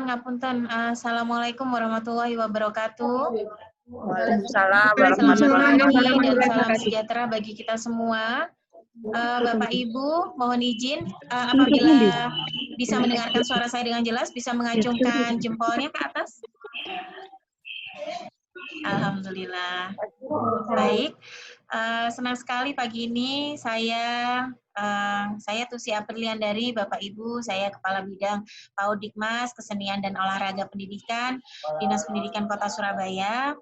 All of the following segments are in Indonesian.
Ngapunten. Assalamualaikum warahmatullahi wabarakatuh. Waalaikumsalam Selamat warahmatullahi pagi dan wabarakatuh. salam sejahtera bagi kita semua. Bapak Ibu, mohon izin apabila bisa mendengarkan suara saya dengan jelas, bisa mengacungkan jempolnya ke atas. Alhamdulillah. Baik, senang sekali pagi ini saya Tusi Aprilian dari Bapak Ibu, saya Kepala Bidang PAUD Dikmas, Kesenian dan Olahraga Pendidikan, Dinas Pendidikan Kota Surabaya,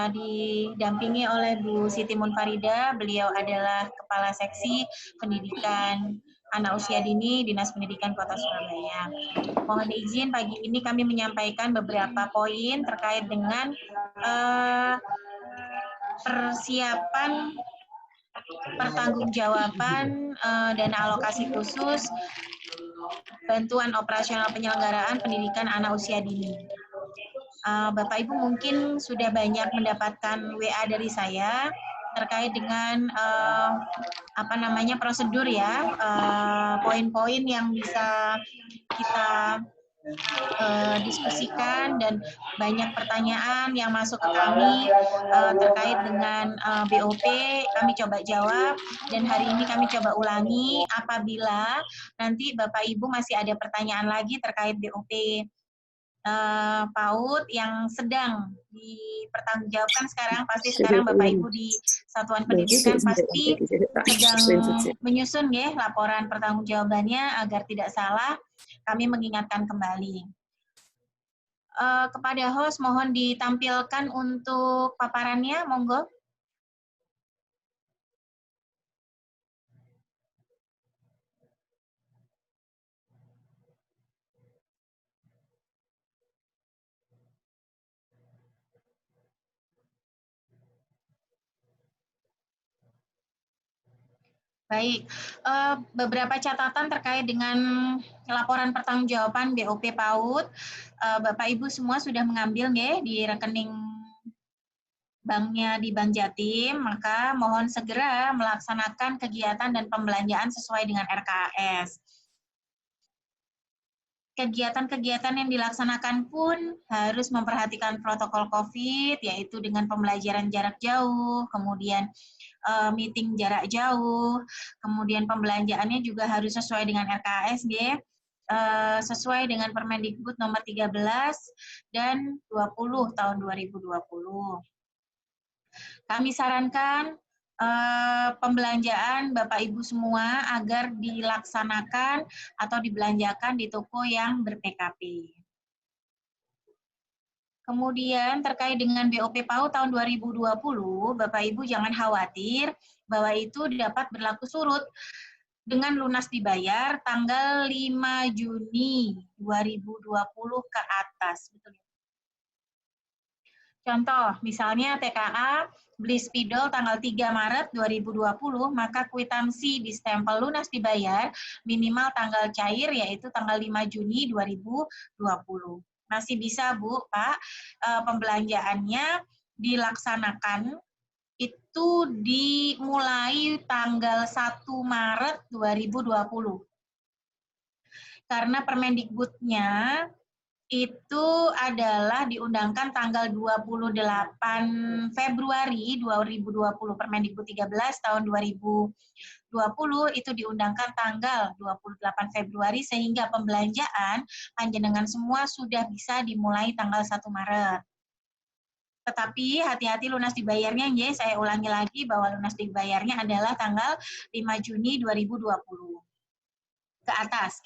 didampingi oleh Bu Siti Munfarida, beliau adalah Kepala Seksi Pendidikan Anak Usia Dini, Dinas Pendidikan Kota Surabaya. Mohon izin pagi ini kami menyampaikan beberapa poin terkait dengan persiapan pertanggungjawaban dana alokasi khusus bantuan operasional penyelenggaraan pendidikan anak usia dini. Bapak Ibu mungkin sudah banyak mendapatkan WA dari saya terkait dengan prosedur ya, poin-poin yang bisa kita diskusikan dan banyak pertanyaan yang masuk ke kami terkait dengan BOP, kami coba jawab dan hari ini kami coba ulangi apabila nanti Bapak Ibu masih ada pertanyaan lagi terkait BOP PAUD yang sedang dipertanggungjawabkan sekarang Bapak Ibu di Satuan Pendidikan pasti sedang menyusun ya laporan pertanggungjawabannya agar tidak salah, kami mengingatkan kembali. Kepada host mohon ditampilkan untuk paparannya, monggo. Baik, beberapa catatan terkait dengan laporan pertanggungjawaban BOP PAUD. Bapak Ibu semua sudah mengambil ya di rekening banknya di Bank Jatim, maka mohon segera melaksanakan kegiatan dan pembelanjaan sesuai dengan RKS. Kegiatan-kegiatan yang dilaksanakan pun harus memperhatikan protokol COVID, yaitu dengan pembelajaran jarak jauh, kemudian meeting jarak jauh, kemudian pembelanjaannya juga harus sesuai dengan RKS, sesuai dengan Permendikbud nomor 13 dan 20 tahun 2020. Kami sarankan pembelanjaan Bapak Ibu semua agar dilaksanakan atau dibelanjakan di toko yang ber-PKP. Kemudian terkait dengan BOP PAUD tahun 2020, Bapak Ibu jangan khawatir bahwa itu dapat berlaku surut dengan lunas dibayar tanggal 5 Juni 2020 ke atas. Betul. Contoh, misalnya TKA beli spidol tanggal 3 Maret 2020, maka kwitansi di stempel lunas dibayar minimal tanggal cair yaitu tanggal 5 Juni 2020. Masih bisa, Bu, Pak, pembelanjaannya dilaksanakan itu dimulai tanggal 1 Maret 2020. Karena Permendikbudnya itu adalah diundangkan tanggal 28 Februari 2020, Permendikbud 13 tahun 2020 itu diundangkan tanggal 28 Februari sehingga pembelanjaan panjenengan semua sudah bisa dimulai tanggal 1 Maret. Tetapi hati-hati lunas dibayarnya, ya, saya ulangi lagi bahwa lunas dibayarnya adalah tanggal 5 Juni 2020. Ke atas.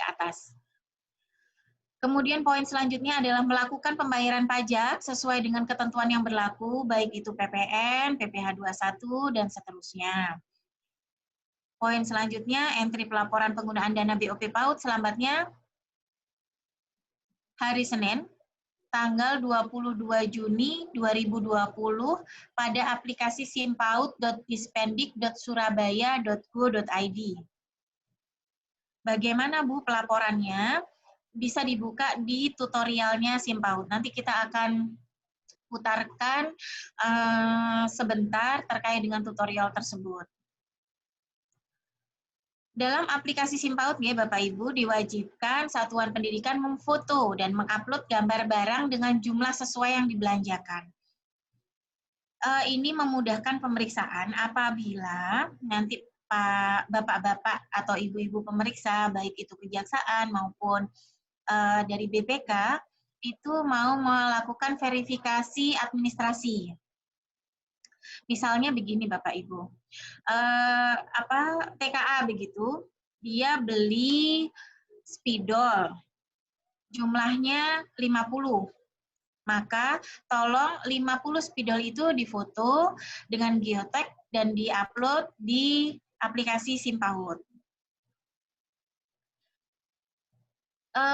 Kemudian poin selanjutnya adalah melakukan pembayaran pajak sesuai dengan ketentuan yang berlaku, baik itu PPN, PPh 21, dan seterusnya. Poin selanjutnya, entry pelaporan penggunaan dana BOP PAUD selambatnya hari Senin, tanggal 22 Juni 2020 pada aplikasi simpaud.dispendik.surabaya.go.id. Bagaimana, Bu, pelaporannya? Bisa dibuka di tutorialnya Simpaud. Nanti kita akan putarkan sebentar terkait dengan tutorial tersebut. Dalam aplikasi SIMPAUD ya Bapak Ibu, diwajibkan satuan pendidikan memfoto dan mengupload gambar barang dengan jumlah sesuai yang dibelanjakan. Ini memudahkan pemeriksaan apabila nanti bapak-bapak atau ibu-ibu pemeriksa, baik itu kejaksaan maupun dari BPK, itu mau melakukan verifikasi administrasi. Misalnya begini Bapak Ibu, TKA begitu, dia beli spidol, jumlahnya 50. Maka tolong 50 spidol itu difoto dengan geotek dan diupload di aplikasi SIMPAUD.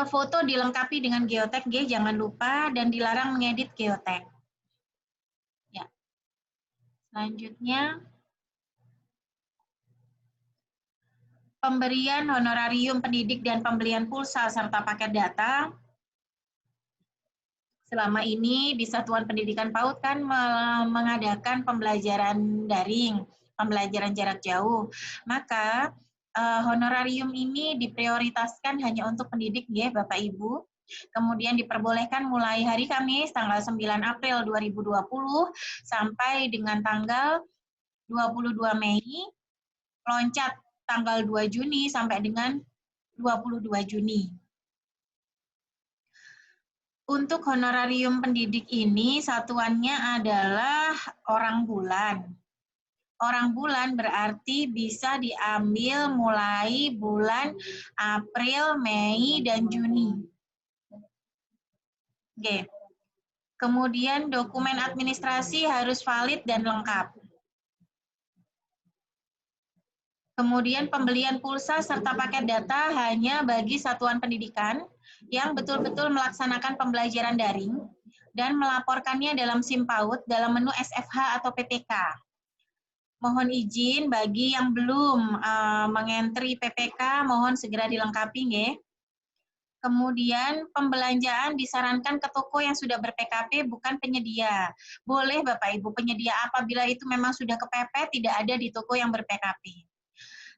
Foto dilengkapi dengan geotek G, jangan lupa, dan dilarang mengedit geotek. Ya. Selanjutnya, pemberian honorarium pendidik dan pembelian pulsa serta paket data. Selama ini di Satuan Pendidikan PAUD kan mengadakan pembelajaran daring, pembelajaran jarak jauh. Maka honorarium ini diprioritaskan hanya untuk pendidik ya Bapak Ibu. Kemudian diperbolehkan mulai hari Kamis tanggal 9 April 2020 sampai dengan tanggal 22 Mei, loncat tanggal 2 Juni sampai dengan 22 Juni. Untuk honorarium pendidik ini satuannya adalah orang bulan. Orang bulan berarti bisa diambil mulai bulan April, Mei, dan Juni. Oke. Kemudian dokumen administrasi harus valid dan lengkap. Kemudian pembelian pulsa serta paket data hanya bagi satuan pendidikan yang betul-betul melaksanakan pembelajaran daring dan melaporkannya dalam SIMPAUD dalam menu SFH atau PPK. Mohon izin bagi yang belum mengentri PPK, mohon segera dilengkapi ya. Kemudian pembelanjaan disarankan ke toko yang sudah ber-PKP, bukan penyedia. Boleh Bapak Ibu penyedia apabila itu memang sudah kepepet, tidak ada di toko yang ber-PKP.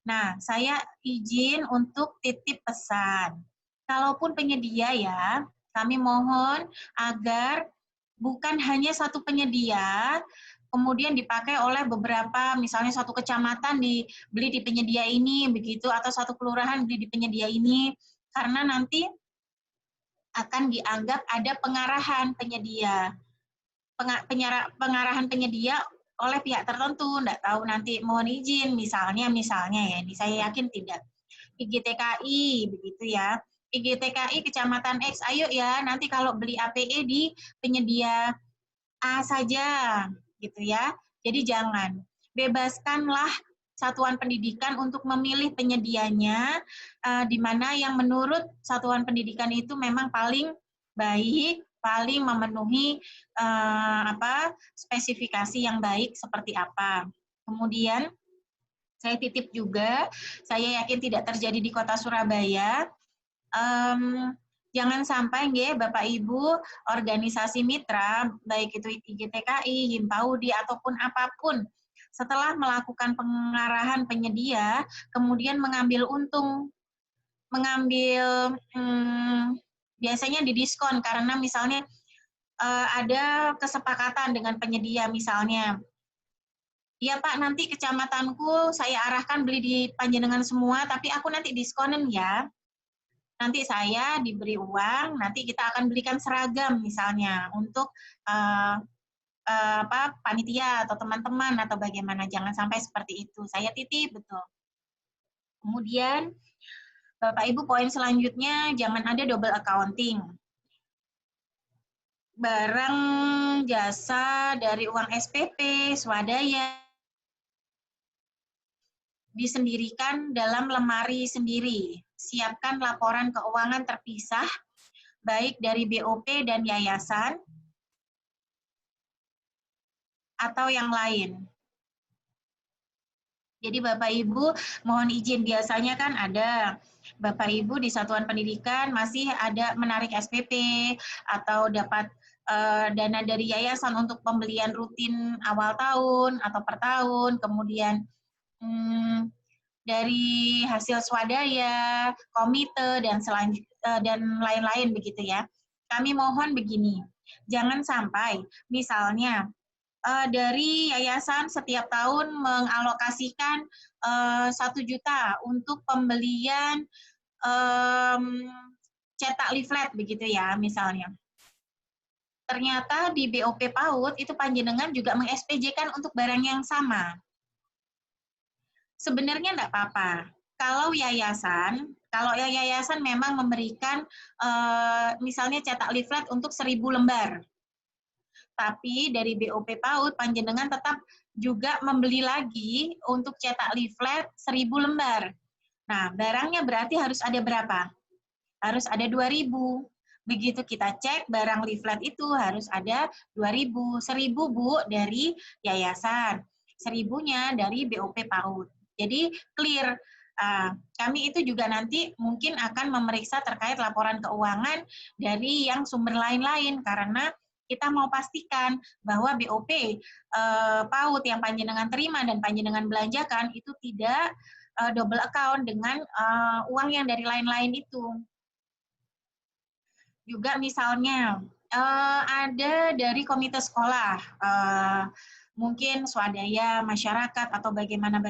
Nah, saya izin untuk titip pesan. Kalaupun penyedia ya, kami mohon agar bukan hanya satu penyedia, kemudian dipakai oleh beberapa, misalnya satu kecamatan dibeli di penyedia ini, begitu, atau satu kelurahan beli di penyedia ini, karena nanti akan dianggap ada pengarahan penyedia. Pengarahan penyedia oleh pihak tertentu, enggak tahu nanti mohon izin, misalnya ya, ini saya yakin tidak. IGTKI, begitu ya. IGTKI Kecamatan X, ayo ya, nanti kalau beli APE di penyedia A saja, gitu ya. Jadi jangan, bebaskanlah satuan pendidikan untuk memilih penyedianya, di mana yang menurut satuan pendidikan itu memang paling baik, paling memenuhi spesifikasi yang baik seperti apa. Kemudian saya titip juga, saya yakin tidak terjadi di Kota Surabaya. Jangan sampai nggih Bapak Ibu organisasi mitra baik itu IGTKI, HIMPAUDI ataupun apapun setelah melakukan pengarahan penyedia kemudian mengambil untung, biasanya didiskon karena misalnya ada kesepakatan dengan penyedia misalnya. Iya Pak, nanti kecamatanku saya arahkan beli di Panjenengan semua, tapi aku nanti diskonen ya. Nanti saya diberi uang, nanti kita akan belikan seragam misalnya untuk panitia atau teman-teman atau bagaimana. Jangan sampai seperti itu. Saya titip betul. Kemudian Bapak Ibu poin selanjutnya jangan ada double accounting. Barang jasa dari uang SPP, swadaya disendirikan dalam lemari sendiri. Siapkan laporan keuangan terpisah, baik dari BOP dan yayasan, atau yang lain. Jadi Bapak Ibu mohon izin, biasanya kan ada Bapak Ibu di satuan pendidikan masih ada menarik SPP atau dapat dana dari yayasan untuk pembelian rutin awal tahun atau per tahun, kemudian dari hasil swadaya, komite, dan lain-lain begitu ya. Kami mohon begini, jangan sampai misalnya dari yayasan setiap tahun mengalokasikan 1 juta untuk pembelian cetak leaflet begitu ya misalnya. Ternyata di BOP PAUD itu panjenengan juga meng-SPJ-kan untuk barang yang sama. Sebenarnya enggak apa-apa. Kalau yayasan memang memberikan misalnya cetak leaflet untuk 1.000 lembar. Tapi dari BOP PAUD panjenengan tetap juga membeli lagi untuk cetak leaflet 1.000 lembar. Nah, barangnya berarti harus ada berapa? Harus ada 2.000. Begitu kita cek barang leaflet itu harus ada 2.000. 1.000 Bu dari yayasan, 1.000-nya dari BOP PAUD. Jadi clear. Kami itu juga nanti mungkin akan memeriksa terkait laporan keuangan dari yang sumber lain-lain karena kita mau pastikan bahwa BOP PAUD yang panjenengan terima dan panjenengan belanjakan itu tidak double account dengan uang yang dari lain-lain itu. Juga misalnya ada dari komite sekolah, mungkin swadaya masyarakat atau bagaimana,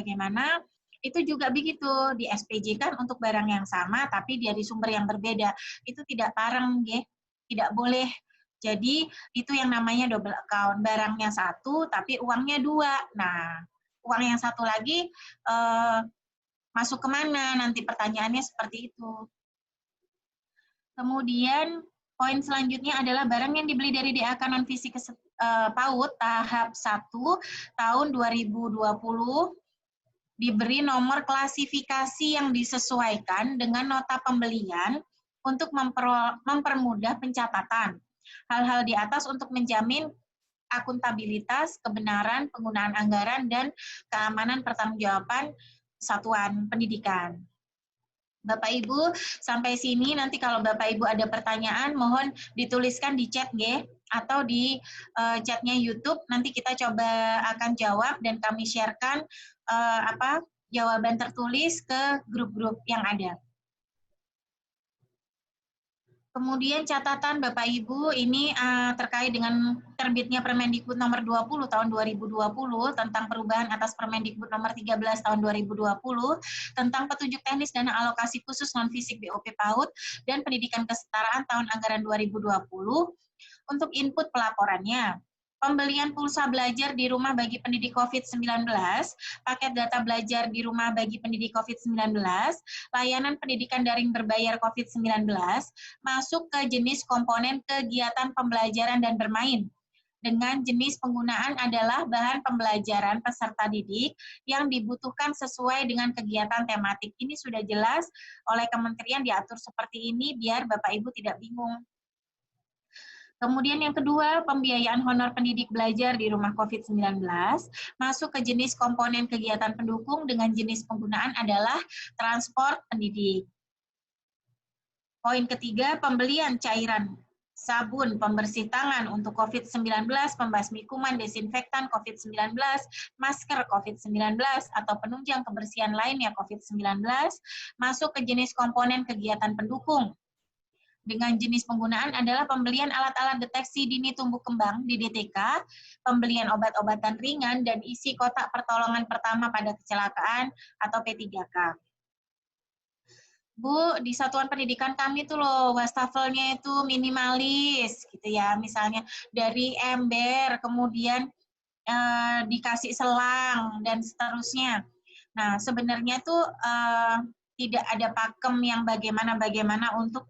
itu juga begitu, di SPJ-kan untuk barang yang sama, tapi dari sumber yang berbeda. Itu tidak pareng, tidak boleh. Jadi, itu yang namanya double account. Barangnya 1, tapi uangnya 2. Nah, uang yang 1 lagi masuk kemana? Nanti pertanyaannya seperti itu. Kemudian poin selanjutnya adalah barang yang dibeli dari DAK non-fisik PAUD tahap 1 tahun 2020 diberi nomor klasifikasi yang disesuaikan dengan nota pembelian untuk mempermudah pencatatan. Hal-hal di atas untuk menjamin akuntabilitas, kebenaran, penggunaan anggaran, dan keamanan pertanggungjawaban satuan pendidikan. Bapak Ibu, sampai sini nanti kalau Bapak Ibu ada pertanyaan, mohon dituliskan di chat atau di chatnya YouTube. Nanti kita coba akan jawab dan kami sharekan jawaban tertulis ke grup-grup yang ada. Kemudian catatan Bapak Ibu ini terkait dengan terbitnya Permendikbud nomor 20 tahun 2020 tentang perubahan atas Permendikbud nomor 13 tahun 2020 tentang petunjuk teknis dana alokasi khusus non-fisik BOP PAUD dan pendidikan kesetaraan tahun anggaran 2020 untuk input pelaporannya. Pembelian pulsa belajar di rumah bagi pendidik COVID-19, paket data belajar di rumah bagi pendidik COVID-19, layanan pendidikan daring berbayar COVID-19, masuk ke jenis komponen kegiatan pembelajaran dan bermain. Dengan jenis penggunaan adalah bahan pembelajaran peserta didik yang dibutuhkan sesuai dengan kegiatan tematik. Ini sudah jelas oleh kementerian diatur seperti ini biar Bapak Ibu tidak bingung. Kemudian yang kedua, pembiayaan honor pendidik belajar di rumah COVID-19, masuk ke jenis komponen kegiatan pendukung dengan jenis penggunaan adalah transport pendidik. Poin ketiga, pembelian cairan sabun pembersih tangan untuk COVID-19, pembasmi kuman, desinfektan COVID-19, masker COVID-19, atau penunjang kebersihan lainnya COVID-19, masuk ke jenis komponen kegiatan pendukung. Dengan jenis penggunaan adalah pembelian alat-alat deteksi dini tumbuh kembang di DTK, pembelian obat-obatan ringan, dan isi kotak pertolongan pertama pada kecelakaan atau P3K. Bu, di satuan pendidikan kami tuh loh, wastafelnya itu minimalis, gitu ya. Misalnya dari ember, kemudian dikasih selang, dan seterusnya. Nah, sebenarnya tuh tidak ada pakem yang bagaimana untuk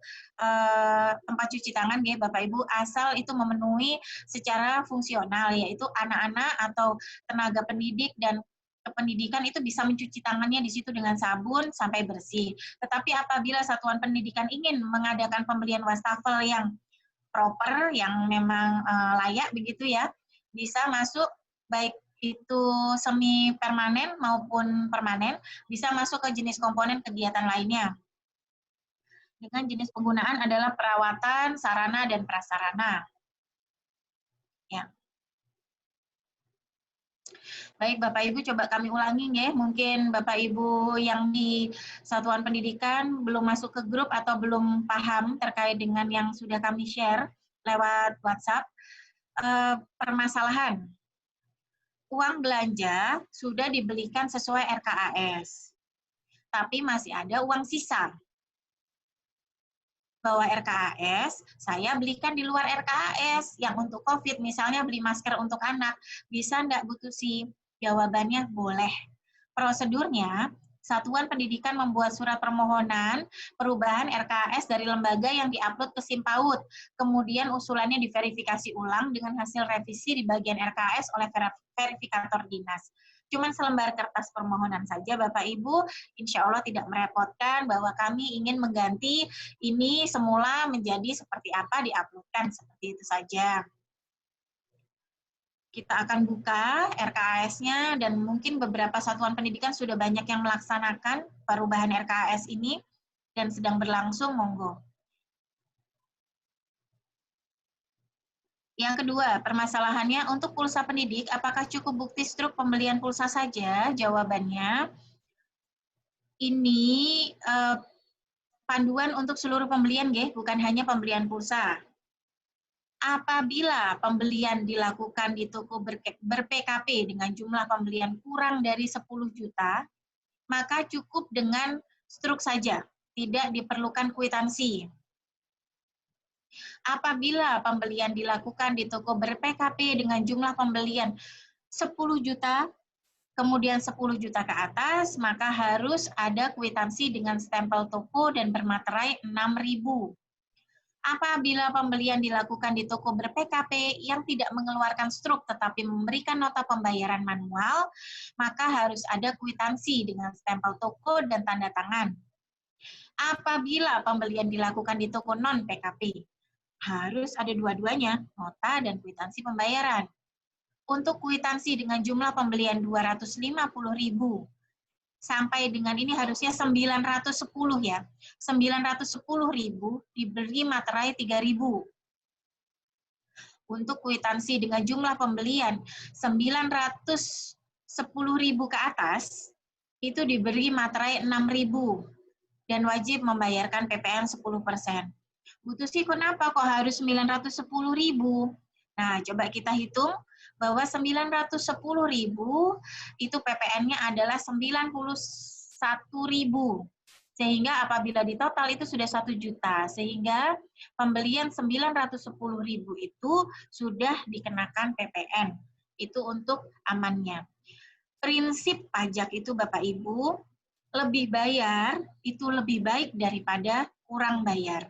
tempat cuci tangan, ya Bapak Ibu, asal itu memenuhi secara fungsional, yaitu anak-anak atau tenaga pendidik dan kependidikan itu bisa mencuci tangannya di situ dengan sabun sampai bersih. Tetapi apabila satuan pendidikan ingin mengadakan pembelian wastafel yang proper, yang memang layak begitu ya, bisa masuk baik itu semi permanen maupun permanen, bisa masuk ke jenis komponen kegiatan lainnya. Dengan jenis penggunaan adalah perawatan, sarana, dan prasarana. Ya. Baik, Bapak Ibu coba kami ulangi ya. Mungkin Bapak Ibu yang di satuan pendidikan belum masuk ke grup atau belum paham terkait dengan yang sudah kami share lewat WhatsApp. Permasalahan, uang belanja sudah dibelikan sesuai RKAS, tapi masih ada uang sisa. Bahwa RKAS, saya belikan di luar RKAS, yang untuk COVID, misalnya beli masker untuk anak, bisa enggak Bu Tusi? Jawabannya boleh. Prosedurnya, Satuan Pendidikan membuat surat permohonan perubahan RKAS dari lembaga yang diupload ke SIMPAUD. Kemudian usulannya diverifikasi ulang dengan hasil revisi di bagian RKAS oleh verifikator dinas. Cuman selembar kertas permohonan saja Bapak Ibu, insya Allah tidak merepotkan bahwa kami ingin mengganti ini semula menjadi seperti apa diuploadkan, seperti itu saja. Kita akan buka RKAS-nya dan mungkin beberapa satuan pendidikan sudah banyak yang melaksanakan perubahan RKAS ini dan sedang berlangsung, monggo. Yang kedua, permasalahannya untuk pulsa pendidik, apakah cukup bukti struk pembelian pulsa saja? Jawabannya, ini panduan untuk seluruh pembelian, bukan hanya pembelian pulsa. Apabila pembelian dilakukan di toko ber-PKP dengan jumlah pembelian kurang dari 10 juta, maka cukup dengan struk saja, tidak diperlukan kwitansi. Apabila pembelian dilakukan di toko ber-PKP dengan jumlah pembelian 10 juta, kemudian 10 juta ke atas, maka harus ada kwitansi dengan stempel toko dan bermaterai 6.000. Apabila pembelian dilakukan di toko ber-PKP yang tidak mengeluarkan struk tetapi memberikan nota pembayaran manual, maka harus ada kwitansi dengan stempel toko dan tanda tangan. Apabila pembelian dilakukan di toko non-PKP, harus ada dua-duanya, nota dan kwitansi pembayaran. Untuk kwitansi dengan jumlah pembelian 250.000, sampai dengan ini harusnya 910 ya. 910.000 diberi materai 3.000. Untuk kwitansi dengan jumlah pembelian 910.000 ke atas, itu diberi materai 6.000 dan wajib membayarkan PPN 10%. Bu Tusi, kenapa kok harus 910.000? Nah, coba kita hitung bahwa 910.000 itu PPN-nya adalah 91.000. Sehingga apabila ditotal itu sudah 1 juta. Sehingga pembelian 910.000 itu sudah dikenakan PPN. Itu untuk amannya. Prinsip pajak itu Bapak Ibu, lebih bayar itu lebih baik daripada kurang bayar.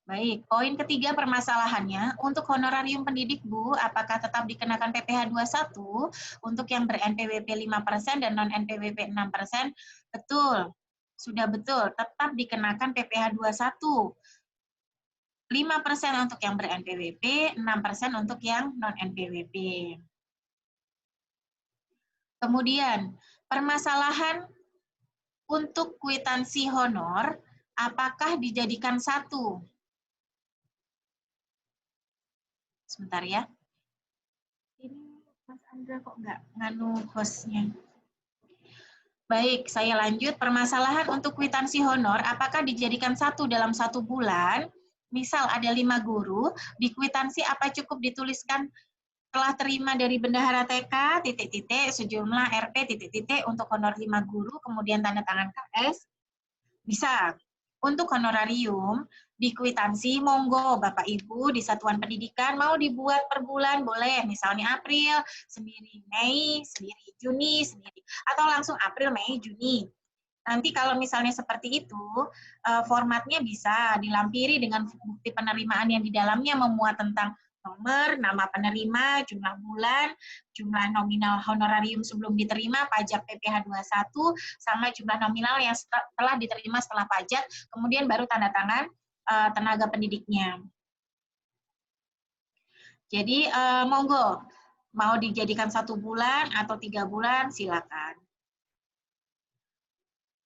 Baik, poin ketiga permasalahannya, untuk honorarium pendidik Bu, apakah tetap dikenakan PPh 21 untuk yang ber-NPWP 5% dan non-NPWP 6%? Betul, sudah betul, tetap dikenakan PPh 21. 5% untuk yang ber-NPWP, 6% untuk yang non-NPWP. Kemudian, permasalahan untuk kwitansi honor, apakah dijadikan satu? Sebentar ya. Ini Mas Andra kok nggak nganu hostnya. Baik, saya lanjut. Permasalahan untuk kwitansi honor, apakah dijadikan satu dalam 1 bulan? Misal ada 5 guru, di kwitansi apa cukup dituliskan telah terima dari bendahara TK, titik-titik, sejumlah RP, titik-titik, untuk honor 5 guru, kemudian tanda tangan KS? Bisa. Untuk honorarium, di kwitansi, monggo Bapak Ibu di satuan pendidikan mau dibuat per bulan, boleh. Misalnya April, sendiri Mei, sendiri Juni, sendiri. Atau langsung April, Mei, Juni. Nanti kalau misalnya seperti itu, formatnya bisa dilampiri dengan bukti penerimaan yang di dalamnya memuat tentang nomor, nama penerima, jumlah bulan, jumlah nominal honorarium sebelum diterima, pajak PPh 21, sama jumlah nominal yang telah diterima setelah pajak, kemudian baru tanda tangan tenaga pendidiknya. Jadi, monggo, mau dijadikan 1 bulan atau 3 bulan, silakan.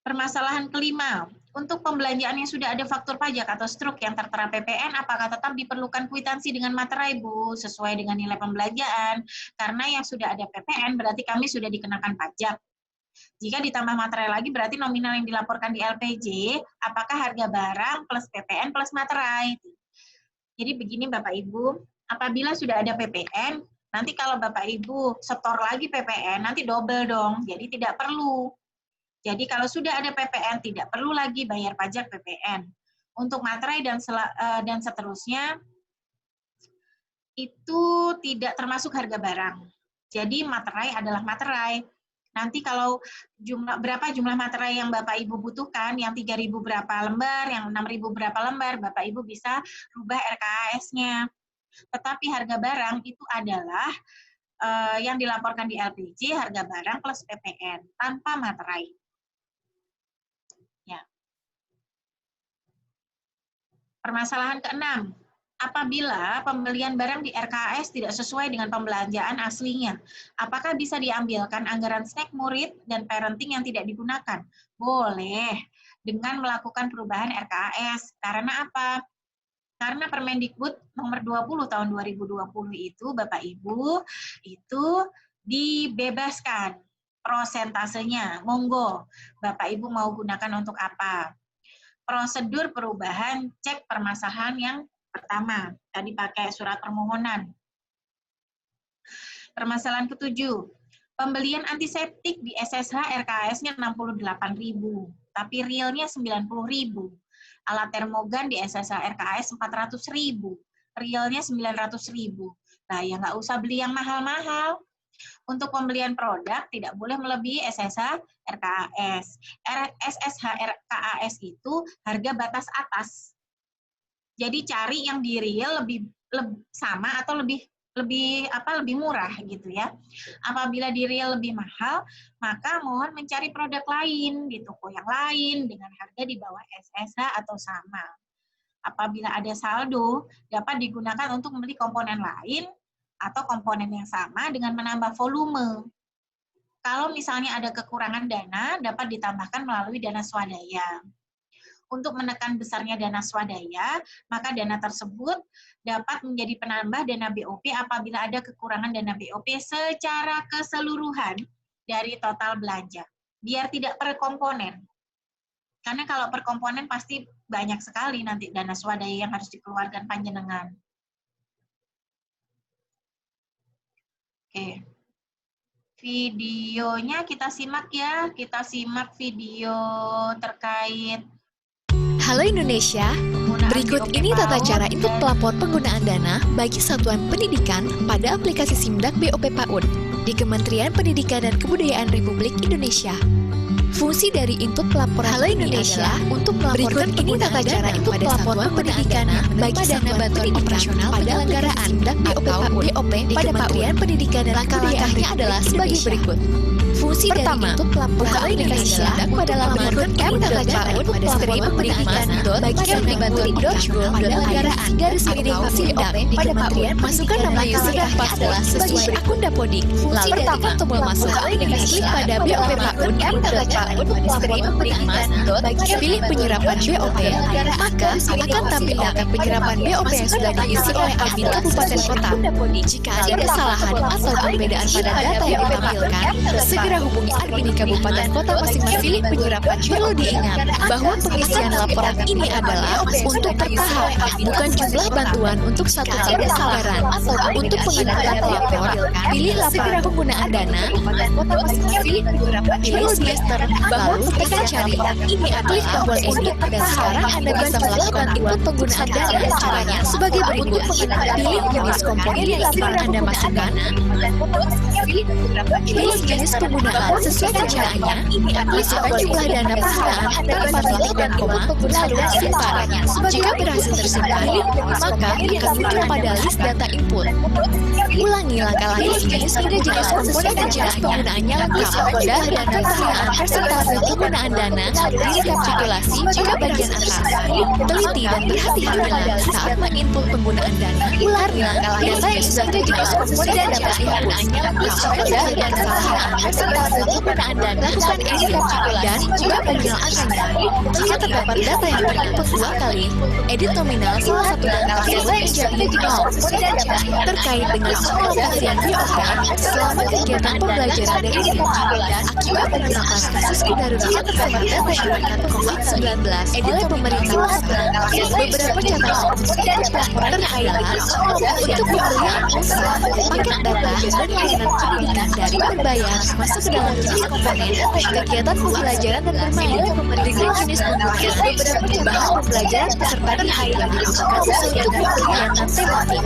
Permasalahan kelima, Untuk pembelanjaan yang sudah ada faktur pajak atau struk yang tertera PPN, apakah tetap diperlukan kwitansi dengan materai, Bu, sesuai dengan nilai pembelanjaan? Karena yang sudah ada PPN berarti kami sudah dikenakan pajak. Jika ditambah materai lagi berarti nominal yang dilaporkan di LPJ, apakah harga barang plus PPN plus materai? Jadi begini Bapak Ibu, apabila sudah ada PPN, nanti kalau Bapak Ibu setor lagi PPN, nanti double dong, jadi tidak perlu. Jadi kalau sudah ada PPN, tidak perlu lagi bayar pajak PPN. Untuk materai dan seterusnya, itu tidak termasuk harga barang. Jadi materai adalah materai. Nanti kalau berapa jumlah materai yang Bapak Ibu butuhkan, yang 3.000 berapa lembar, yang 6.000 berapa lembar, Bapak Ibu bisa rubah RKAS-nya. Tetapi harga barang itu adalah yang dilaporkan di LPJ, harga barang plus PPN, tanpa materai. Ya. Permasalahan ke-6, apabila pembelian barang di RKAS tidak sesuai dengan pembelanjaan aslinya, apakah bisa diambilkan anggaran snack murid dan parenting yang tidak digunakan? Boleh, dengan melakukan perubahan RKAS. Karena apa? Karena Permendikbud nomor 20 tahun 2020 itu, Bapak Ibu, itu dibebaskan prosentasenya. Monggo, Bapak Ibu mau gunakan untuk apa? Prosedur perubahan cek permasalahan yang pertama, tadi pakai surat permohonan. Permasalahan ke-7, pembelian antiseptik di SSH RKAS-nya 68.000, tapi realnya 90.000. Alat termogan di SSH RKAS 400.000, realnya 900.000. Nah, ya nggak usah beli yang mahal-mahal. Untuk pembelian produk tidak boleh melebihi SSH RKAS. SSH RKAS itu harga batas atas. Jadi cari yang di real lebih sama atau lebih murah gitu ya. Apabila di real lebih mahal, maka mohon mencari produk lain di toko yang lain dengan harga di bawah SSH atau sama. Apabila ada saldo, dapat digunakan untuk membeli komponen lain atau komponen yang sama dengan menambah volume. Kalau misalnya ada kekurangan dana, dapat ditambahkan melalui dana swadaya. Untuk menekan besarnya dana swadaya, maka dana tersebut dapat menjadi penambah dana BOP apabila ada kekurangan dana BOP secara keseluruhan dari total belanja. Biar tidak per komponen. Karena kalau per komponen pasti banyak sekali nanti dana swadaya yang harus dikeluarkan panjenengan. Oke, videonya kita simak ya. Kita simak video terkait. Halo Indonesia, berikut ini tata cara input pelapor penggunaan dana bagi satuan pendidikan pada aplikasi Simdak BOP PAUD di Kementerian Pendidikan dan Kebudayaan Republik Indonesia. Fungsi dari input pelaporan Halo Indonesia untuk melaporkan penggunaan dana pada satuan pendidikan bagi dana bantuan operasional pada anggaran Simdak BOP di Kementerian Pendidikan dan Kebudayaan adalah sebagai berikut. Fungsi Pertama, dari input pelaporan aplikasi Simdak pada laman m.paud pada stream pendidikan bagi dana bantuan operasional pada anggaran garis miring Simdak di Kementerian Masukkan nama user dan password sesuai akun Dapodik. Lalu ketika tombol masuk dengan klik pada BOP PAUD m.paud pada stream pendidikan pilih penyerapan BOP, maka akan tampil data penyerapan BOP yang sudah diisi oleh admin kabupaten kota. Jika ada kesalahan atau perbedaan pada data yang ditampilkan, segera hubungi admin di kabupaten kota masing-masing. Pilih penyerapan. Perlu diingat bahwa pengisian laporan ini adalah untuk bertahap, bukan jumlah bantuan untuk satu jenis anggaran. Untuk pengadaan lapor, pilih laporan penggunaan dana, pilih semester, lalu tekan cari. Ini klik tombol edit dan sekarang Anda bisa melakukan input penggunaan dana. Caranya sebagai berikut. Pilih jenis komponen yang ingin Anda masukkan. Pilih jenis penggunaan sesuai penggunaannya. Masukkan jumlah dana penggunaan tanpa titik dan koma, lalu simpan. Jika berhasil tersimpan, maka akan muncul pada list data input. Ulangi langkah lain ini hingga jenis komponen dan jenis penggunaannya lengkap. Dana penggunaan versi Persentase penggunaan dana direkapitulasi pada bagian atas. Teliti dan berhati-hatilah saat menginput penggunaan dana, karena data yang sudah terjerat tidak dapat dihapus. Waspada dan kesalahan persentase penggunaan dana lakukan edit dan jika penyalahannya jika terdapat data yang terinput dua kali, edit nominal salah satu data tersebut menjadi nol. Terkait dengan pengalokasian BOP selama kegiatan pembelajaran dari rumah akibat penerapan kasus kedaruratan tersebar masyarakat COVID-19 oleh pemerintah pusat, beberapa catatan terkait untuk pembelian pulsa, paket data, dan layanan pendidikan dari berbayar masuk ke dalam jenis komponen kegiatan pembelajaran dan bermain dengan jenis penggunaan bahan pembelajaran peserta terkait yang dibutuhkan sesuai dengan kegiatan tematik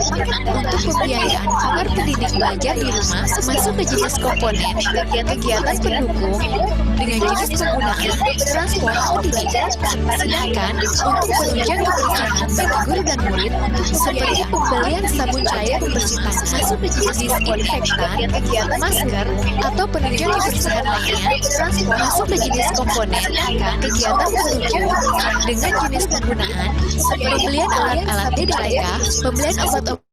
untuk pembiayaan agar pendidik belajar di rumah masuk ke jenis komponen kegiatan pendukung dengan jenis penggunaan transport pendidik. Sedangkan untuk penunjang kebersihan bagi guru dan murid seperti pembelian sabun cair pembersih tangan masuk ke jenis disinfektan, masker, atau penunjang kebersihan lainnya masuk ke jenis komponen kegiatan penunjang dengan jenis penggunaan pembelian alat-alat DDTK, pembelian obat-obatan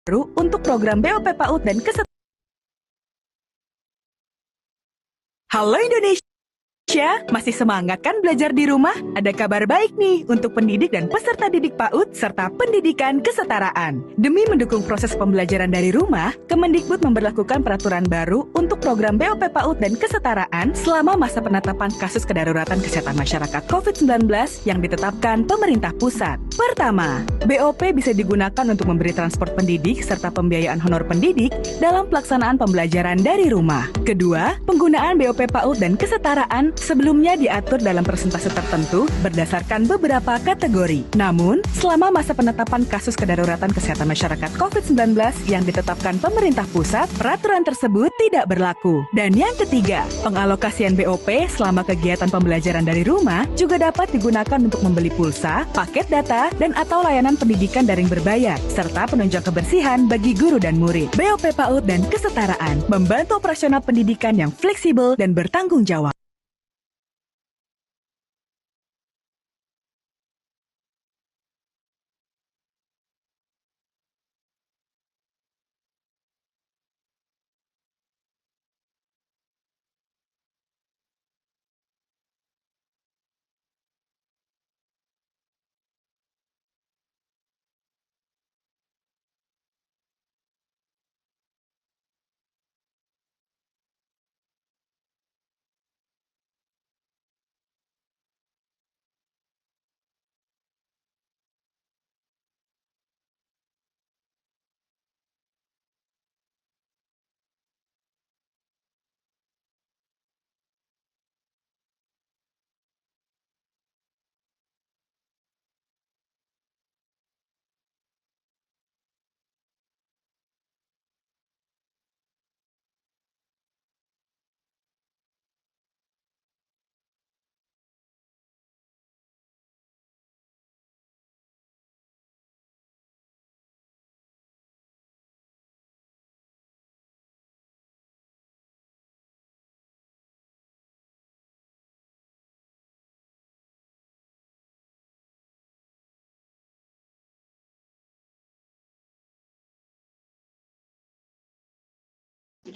baru untuk program BOP PAUD dan kesetaraan. Halo Indonesia, masih semangat kan belajar di rumah? Ada kabar baik nih untuk pendidik dan peserta didik PAUD serta pendidikan kesetaraan. Demi mendukung proses pembelajaran dari rumah, Kemendikbud memberlakukan peraturan baru untuk program BOP PAUD dan kesetaraan selama masa penetapan kasus kedaruratan kesehatan masyarakat COVID-19 yang ditetapkan pemerintah pusat. Pertama, BOP bisa digunakan untuk memberi transport pendidik serta pembiayaan honor pendidik dalam pelaksanaan pembelajaran dari rumah. Kedua, penggunaan BOP PAUD dan kesetaraan sebelumnya diatur dalam persentase tertentu berdasarkan beberapa kategori. Namun, selama masa penetapan kasus kedaruratan kesehatan masyarakat COVID-19 yang ditetapkan pemerintah pusat, peraturan tersebut tidak berlaku. Dan yang ketiga, pengalokasian BOP selama kegiatan pembelajaran dari rumah juga dapat digunakan untuk membeli pulsa, paket data, dan atau layanan pendidikan daring berbayar, serta penunjang kebersihan bagi guru dan murid. BOP PAUD dan kesetaraan membantu operasional pendidikan yang fleksibel dan bertanggung jawab.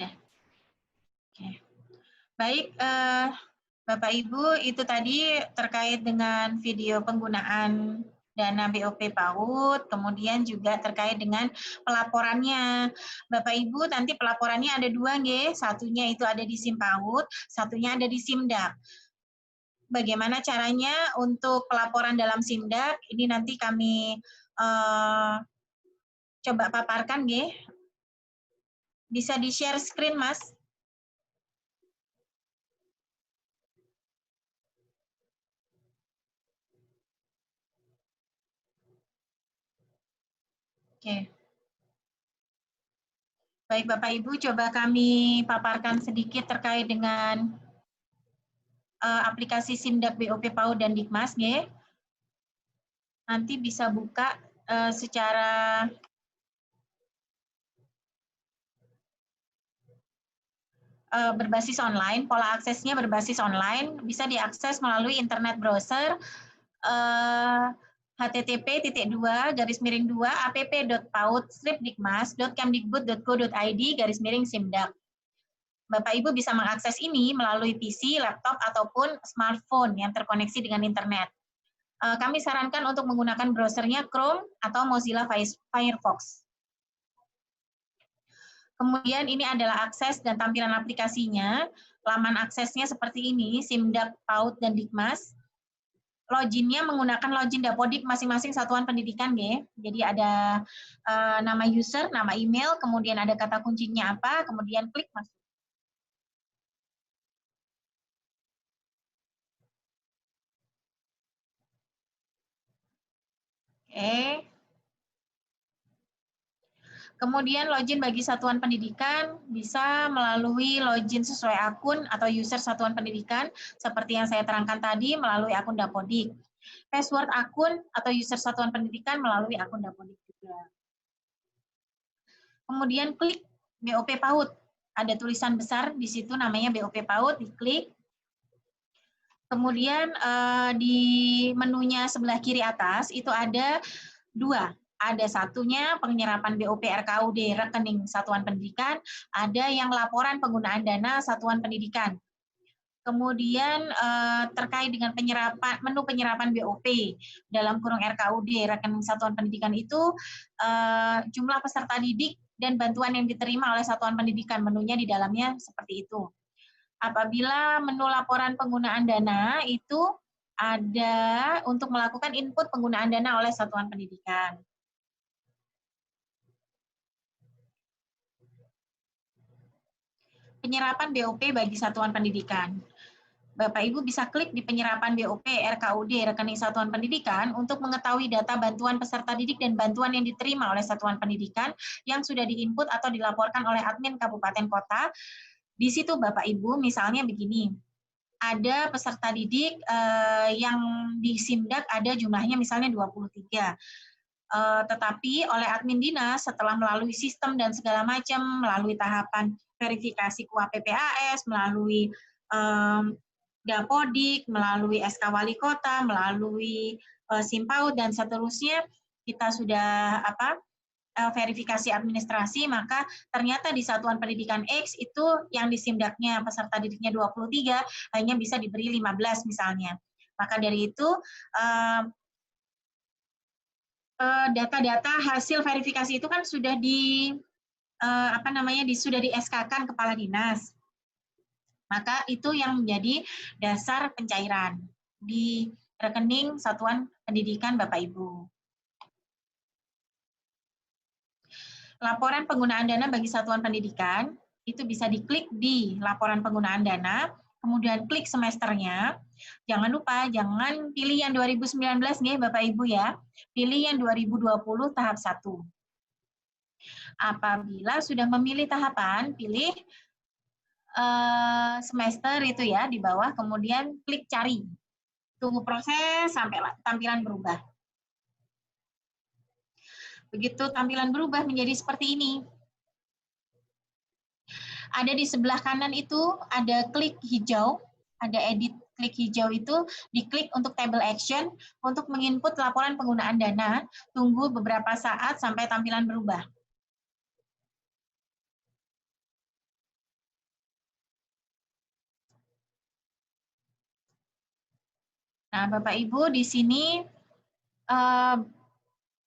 sudah. Oke. Baik, Bapak Ibu, itu tadi terkait dengan video penggunaan dana BOP PAUD, kemudian juga terkait dengan pelaporannya. Bapak Ibu, nanti pelaporannya ada dua, nggih. Satunya itu ada di SIM PAUD, satunya ada di SIMDAK. Bagaimana caranya untuk pelaporan dalam SIMDAK? Ini nanti kami coba paparkan, nggih. Bisa di-share screen, Mas? Oke. Baik, Bapak Ibu, coba kami paparkan sedikit terkait dengan aplikasi SIMDAK BOP PAUD dan Dikmas, nggih. Nanti bisa buka secara berbasis online, pola aksesnya berbasis online, bisa diakses melalui internet browser http://app.paud-dikmas.kemdikbud.go.id/simdak. Bapak Ibu bisa mengakses ini melalui PC, laptop, ataupun smartphone yang terkoneksi dengan internet. Kami sarankan untuk menggunakan browsernya Chrome atau Mozilla Firefox. Kemudian ini adalah akses dan tampilan aplikasinya. Laman aksesnya seperti ini, SIMDAK, PAUD, dan Dikmas. Loginnya menggunakan login Dapodik masing-masing satuan pendidikan, nggih. Jadi ada nama user, nama email, kemudian ada kata kuncinya apa, kemudian klik masuk. Oke. Kemudian login bagi satuan pendidikan bisa melalui login sesuai akun atau user satuan pendidikan seperti yang saya terangkan tadi melalui akun Dapodik. Password akun atau user satuan pendidikan melalui akun Dapodik juga. Kemudian klik BOP PAUD. Ada tulisan besar di situ namanya BOP PAUD, diklik. Kemudian di menunya sebelah kiri atas itu ada dua. Ada satunya penyerapan BOP RKUD rekening satuan pendidikan, ada yang laporan penggunaan dana satuan pendidikan. Kemudian terkait dengan menu penyerapan BOP dalam kurung RKUD rekening satuan pendidikan itu jumlah peserta didik dan bantuan yang diterima oleh satuan pendidikan, menunya di dalamnya seperti itu. Apabila menu laporan penggunaan dana itu ada untuk melakukan input penggunaan dana oleh satuan pendidikan. Penyerapan BOP bagi satuan pendidikan. Bapak Ibu bisa klik di penyerapan BOP RKUD rekening satuan pendidikan untuk mengetahui data bantuan peserta didik dan bantuan yang diterima oleh satuan pendidikan yang sudah diinput atau dilaporkan oleh admin kabupaten kota. Di situ Bapak Ibu misalnya begini, ada peserta didik yang di SIMDAK ada jumlahnya misalnya 23. Tetapi oleh admin dinas setelah melalui sistem dan segala macam, melalui tahapan verifikasi KUA PPAS, melalui Dapodik, melalui SK Wali Kota, melalui SIM PAUD, dan seterusnya, kita sudah verifikasi administrasi, maka ternyata di satuan pendidikan X itu yang di SIMDAK-nya peserta didiknya 23, hanya bisa diberi 15 misalnya. Maka dari itu, data-data hasil verifikasi itu kan sudah sudah di SK-kan kepala dinas. Maka itu yang menjadi dasar pencairan di rekening satuan pendidikan Bapak Ibu. Laporan penggunaan dana bagi satuan pendidikan itu bisa diklik di laporan penggunaan dana, kemudian klik semesternya. Jangan lupa, jangan pilih yang 2019 nih Bapak Ibu ya. Pilih yang 2020 tahap 1. Apabila sudah memilih tahapan, pilih semester itu ya di bawah, kemudian klik cari. Tunggu proses sampai tampilan berubah. Begitu tampilan berubah menjadi seperti ini. Ada di sebelah kanan itu ada klik hijau, ada edit klik hijau itu, diklik untuk table action untuk menginput laporan penggunaan dana, tunggu beberapa saat sampai tampilan berubah. Nah, Bapak Ibu di sini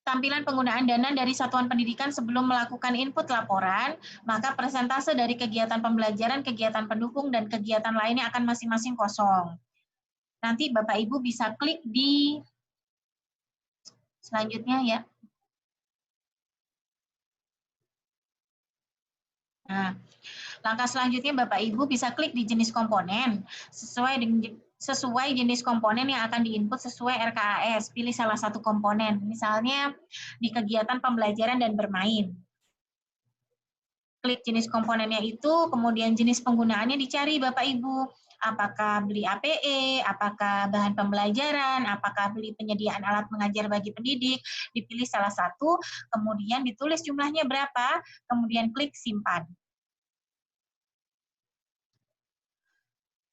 tampilan penggunaan dana dari satuan pendidikan sebelum melakukan input laporan, maka persentase dari kegiatan pembelajaran, kegiatan pendukung, dan kegiatan lainnya akan masing-masing kosong. Nanti Bapak Ibu bisa klik di selanjutnya ya. Nah, langkah selanjutnya Bapak Ibu bisa klik di jenis komponen sesuai jenis komponen yang akan diinput sesuai RKAS. Pilih salah satu komponen, misalnya di kegiatan pembelajaran dan bermain. Klik jenis komponennya itu, kemudian jenis penggunaannya dicari Bapak Ibu. Apakah beli APE, apakah bahan pembelajaran, apakah beli penyediaan alat mengajar bagi pendidik, dipilih salah satu, kemudian ditulis jumlahnya berapa, kemudian klik simpan.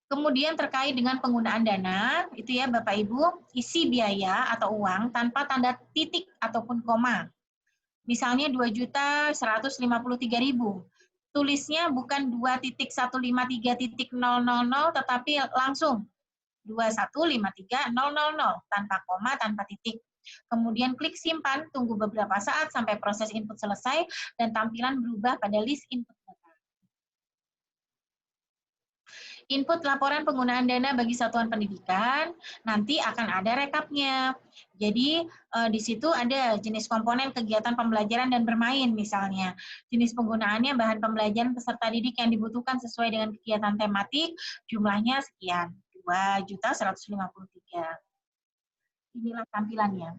Kemudian terkait dengan penggunaan dana, itu ya Bapak Ibu, isi biaya atau uang tanpa tanda titik ataupun koma. Misalnya 2.153.000. Tulisnya bukan 2.153.000 tetapi langsung 2.153.000 tanpa koma, tanpa titik. Kemudian klik simpan, tunggu beberapa saat sampai proses input selesai dan tampilan berubah pada list input data. Input laporan penggunaan dana bagi satuan pendidikan, nanti akan ada rekapnya. Jadi di situ ada jenis komponen kegiatan pembelajaran dan bermain misalnya. Jenis penggunaannya bahan pembelajaran peserta didik yang dibutuhkan sesuai dengan kegiatan tematik, jumlahnya sekian, 2.153.000. Inilah tampilannya.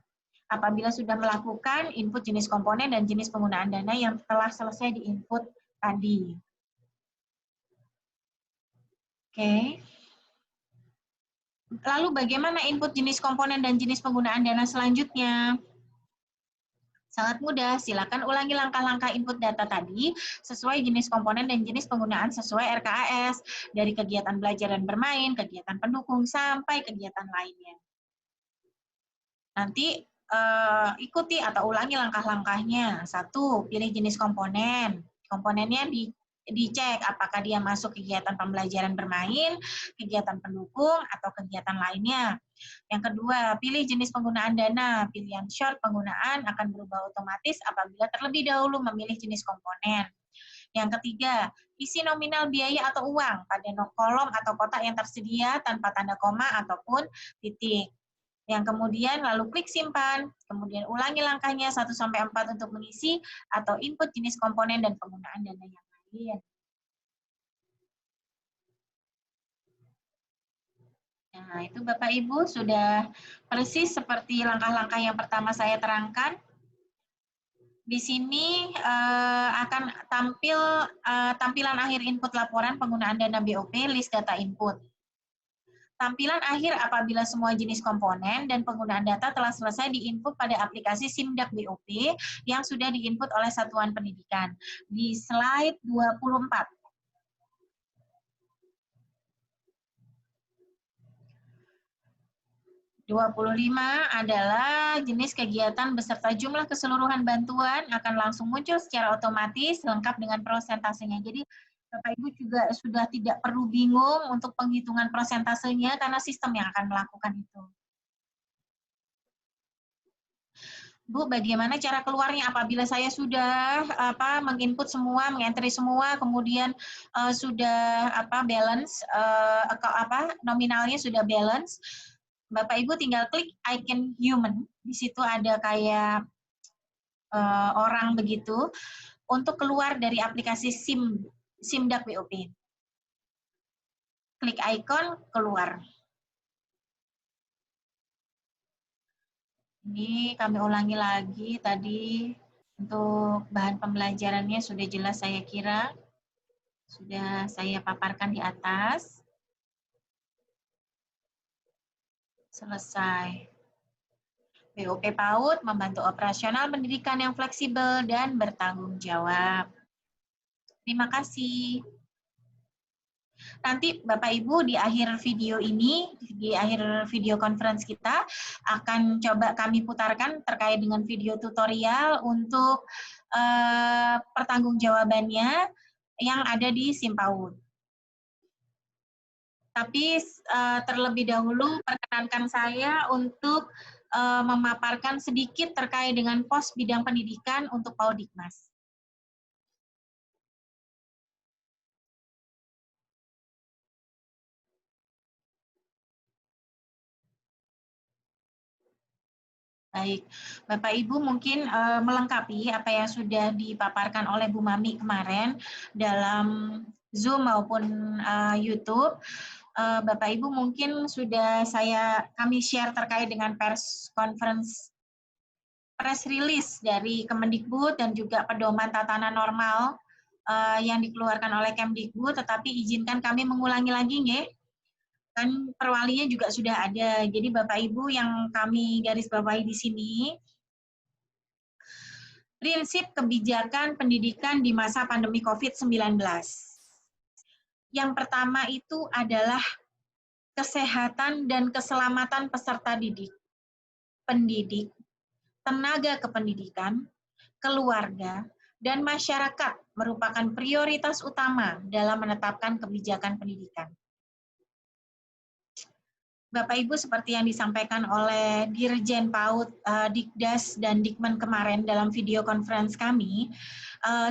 Apabila sudah melakukan input jenis komponen dan jenis penggunaan dana yang telah selesai diinput tadi. Oke. Lalu bagaimana input jenis komponen dan jenis penggunaan dana selanjutnya? Sangat mudah, silakan ulangi langkah-langkah input data tadi sesuai jenis komponen dan jenis penggunaan sesuai RKAS, dari kegiatan belajar dan bermain, kegiatan pendukung, sampai kegiatan lainnya. Nanti ikuti atau ulangi langkah-langkahnya. 1, pilih jenis komponen. Komponennya dicek apakah dia masuk kegiatan pembelajaran bermain, kegiatan pendukung, atau kegiatan lainnya. Yang kedua, pilih jenis penggunaan dana. Pilihan short penggunaan akan berubah otomatis apabila terlebih dahulu memilih jenis komponen. Yang ketiga, isi nominal biaya atau uang pada kolom atau kotak yang tersedia tanpa tanda koma ataupun titik. Yang kemudian lalu klik simpan, kemudian ulangi langkahnya 1-4 untuk mengisi atau input jenis komponen dan penggunaan dana yang lain. Nah, itu Bapak Ibu sudah persis seperti langkah-langkah yang pertama saya terangkan. Di sini akan tampil tampilan akhir input laporan penggunaan dana BOP, list data input. Tampilan akhir apabila semua jenis komponen dan penggunaan data telah selesai diinput pada aplikasi Simdak BOP yang sudah diinput oleh satuan pendidikan. Di slide 24. Adalah jenis kegiatan beserta jumlah keseluruhan bantuan akan langsung muncul secara otomatis lengkap dengan prosentasenya. Jadi Bapak Ibu juga sudah tidak perlu bingung untuk penghitungan prosentasenya karena sistem yang akan melakukan itu. Bu, bagaimana cara keluarnya apabila saya sudah menginput semua, mengentry semua, kemudian sudah balance nominalnya sudah balance. Bapak Ibu tinggal klik icon human. Di situ ada kayak orang begitu untuk keluar dari aplikasi Simdak BOP. Klik icon, keluar. Ini kami ulangi lagi tadi untuk bahan pembelajarannya sudah jelas saya kira. Sudah saya paparkan di atas. Selesai. BOP PAUD membantu operasional pendidikan yang fleksibel dan bertanggung jawab. Terima kasih. Nanti Bapak Ibu di akhir video ini, di akhir video conference kita, akan coba kami putarkan terkait dengan video tutorial untuk pertanggungjawabannya yang ada di SimPAUD. Tapi terlebih dahulu perkenankan saya untuk memaparkan sedikit terkait dengan pos bidang pendidikan untuk Paudikmas. Baik, Bapak Ibu mungkin melengkapi apa yang sudah dipaparkan oleh Bu Mami kemarin dalam Zoom maupun YouTube. Bapak Ibu mungkin sudah kami share terkait dengan press release dari Kemendikbud dan juga pedoman tatanan normal yang dikeluarkan oleh Kemdikbud, tetapi izinkan kami mengulangi lagi, nggih. Kan perwalinya juga sudah ada. Jadi Bapak Ibu yang kami garis bawahi di sini, prinsip kebijakan pendidikan di masa pandemi COVID-19. Yang pertama itu adalah kesehatan dan keselamatan peserta didik, pendidik, tenaga kependidikan, keluarga, dan masyarakat merupakan prioritas utama dalam menetapkan kebijakan pendidikan. Bapak Ibu seperti yang disampaikan oleh Dirjen PAUD, Dikdas, dan Dikmen kemarin dalam video conference kami,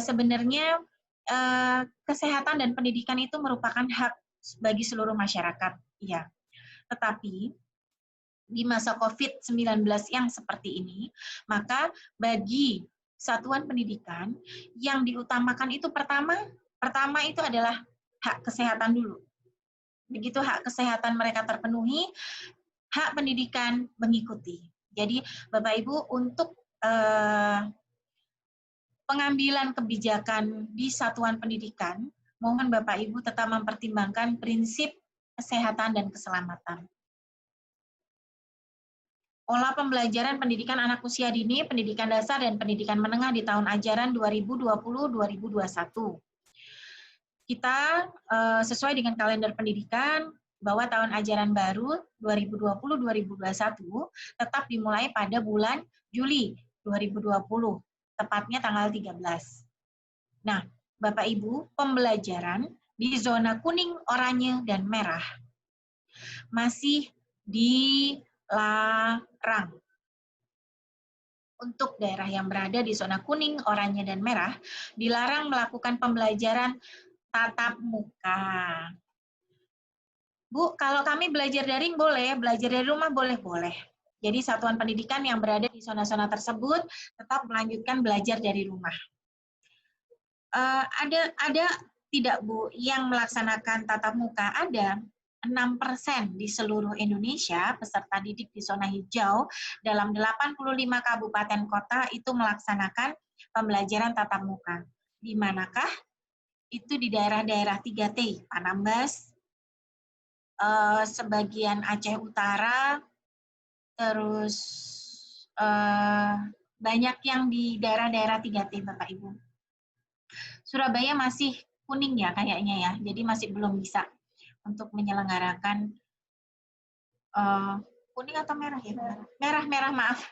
sebenarnya kesehatan dan pendidikan itu merupakan hak bagi seluruh masyarakat. Ya. Tetapi di masa COVID-19 yang seperti ini, maka bagi satuan pendidikan yang diutamakan itu pertama itu adalah hak kesehatan dulu. Begitu hak kesehatan mereka terpenuhi, hak pendidikan mengikuti. Jadi Bapak Ibu untuk pengambilan kebijakan di satuan pendidikan, mohon Bapak Ibu tetap mempertimbangkan prinsip kesehatan dan keselamatan. Pola pembelajaran pendidikan anak usia dini, pendidikan dasar, dan pendidikan menengah di tahun ajaran 2020-2021. Kita sesuai dengan kalender pendidikan bahwa tahun ajaran baru 2020-2021 tetap dimulai pada bulan Juli 2020, tepatnya tanggal 13. Nah, Bapak Ibu, pembelajaran di zona kuning, oranye, dan merah masih dilarang. Untuk daerah yang berada di zona kuning, oranye, dan merah, dilarang melakukan pembelajaran tatap muka. Bu, kalau kami belajar daring boleh, belajar dari rumah boleh-boleh. Jadi satuan pendidikan yang berada di zona-zona tersebut tetap melanjutkan belajar dari rumah. Ada tidak Bu yang melaksanakan tatap muka? Ada 6% di seluruh Indonesia peserta didik di zona hijau dalam 85 kabupaten kota itu melaksanakan pembelajaran tatap muka. Di manakah? Itu di daerah-daerah 3T, Anambas, sebagian Aceh Utara, terus banyak yang di daerah-daerah 3T, Bapak Ibu. Surabaya masih kuning ya kayaknya ya, jadi masih belum bisa untuk menyelenggarakan kuning atau merah ya? Merah, maaf.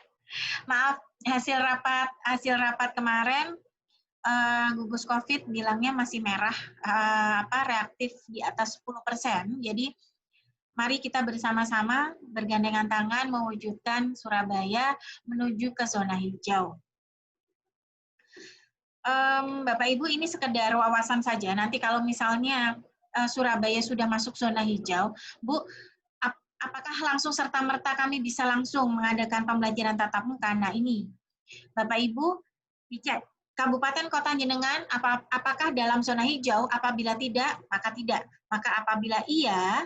Hasil rapat kemarin gugus COVID bilangnya masih merah, reaktif di atas 10%. Jadi mari kita bersama-sama bergandengan tangan mewujudkan Surabaya menuju ke zona hijau. Bapak Ibu, ini sekedar wawasan saja. Nanti kalau misalnya Surabaya sudah masuk zona hijau, Bu, apakah langsung serta-merta kami bisa langsung mengadakan pembelajaran tatap muka? Nah ini, Bapak Ibu, dicek. Kabupaten kota jenengan, apakah dalam zona hijau? Apabila tidak, maka tidak. Maka apabila iya,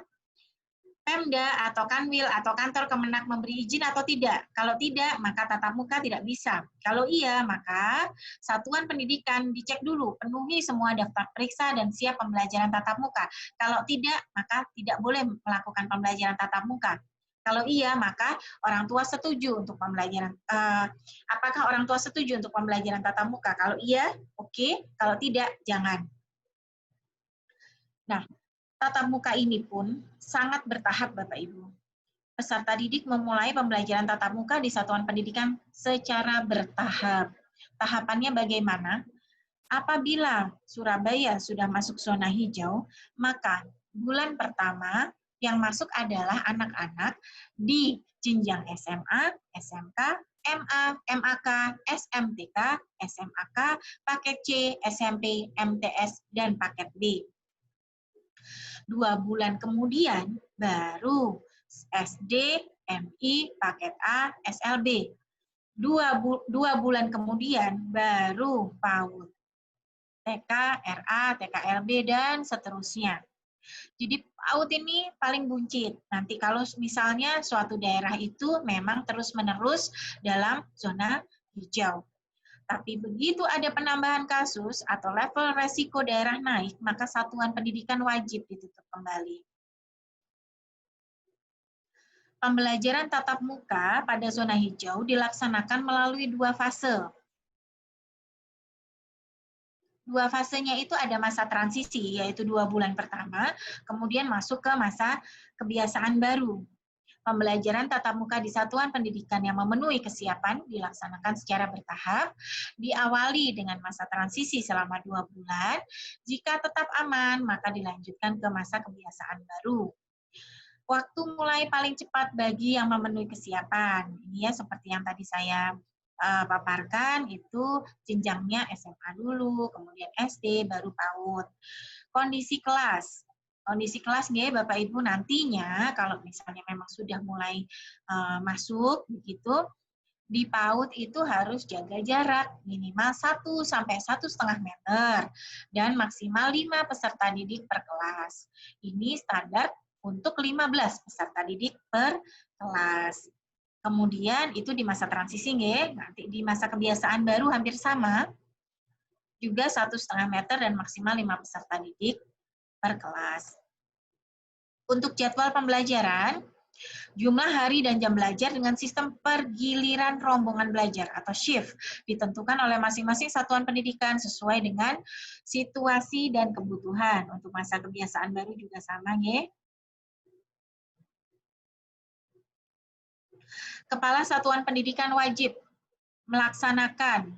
Pemda atau Kanwil atau kantor Kemenak memberi izin atau tidak. Kalau tidak, maka tatap muka tidak bisa. Kalau iya, maka satuan pendidikan dicek dulu, penuhi semua daftar periksa dan siap pembelajaran tatap muka. Kalau tidak, maka tidak boleh melakukan pembelajaran tatap muka. Kalau iya, maka orang tua setuju untuk pembelajaran. Apakah orang tua setuju untuk pembelajaran tatap muka? Kalau iya, oke. Kalau tidak, jangan. Nah, tatap muka ini pun sangat bertahap, Bapak Ibu. Peserta didik memulai pembelajaran tatap muka di satuan pendidikan secara bertahap. Tahapannya bagaimana? Apabila Surabaya sudah masuk zona hijau, maka bulan pertama yang masuk adalah anak-anak di jenjang SMA, SMK, MA, MAK, SMTK, SMAK, paket C, SMP, MTS, dan paket B. 2 bulan kemudian baru SD, MI, paket A, SLB. 2 bulan kemudian baru PAUD, TK, RA, TKLB, dan seterusnya. Jadi PAUD ini paling buncit. Nanti kalau misalnya suatu daerah itu memang terus-menerus dalam zona hijau. Tapi begitu ada penambahan kasus atau level resiko daerah naik, maka satuan pendidikan wajib ditutup kembali. Pembelajaran tatap muka pada zona hijau dilaksanakan melalui 2 fase. 2 fasenya itu ada masa transisi, yaitu 2 bulan pertama, kemudian masuk ke masa kebiasaan baru. Pembelajaran tatap muka di satuan pendidikan yang memenuhi kesiapan dilaksanakan secara bertahap, diawali dengan masa transisi selama 2 bulan, jika tetap aman, maka dilanjutkan ke masa kebiasaan baru. Waktu mulai paling cepat bagi yang memenuhi kesiapan, ini ya seperti yang tadi saya paparkan, itu jenjangnya SMA dulu, kemudian SD, baru PAUD. Kondisi kelas nih Bapak Ibu nantinya kalau misalnya memang sudah mulai masuk begitu, di PAUD itu harus jaga jarak minimal 1 sampai 1,5 meter dan maksimal 5 peserta didik per kelas. Ini standar untuk 15 peserta didik per kelas. Kemudian itu di masa transisi nggih, nanti di masa kebiasaan baru hampir sama, juga 1,5 meter dan maksimal 5 peserta didik per kelas. Untuk jadwal pembelajaran, jumlah hari dan jam belajar dengan sistem pergiliran rombongan belajar atau shift ditentukan oleh masing-masing satuan pendidikan sesuai dengan situasi dan kebutuhan. Untuk masa kebiasaan baru juga sama nggih. Kepala Satuan Pendidikan wajib melakukan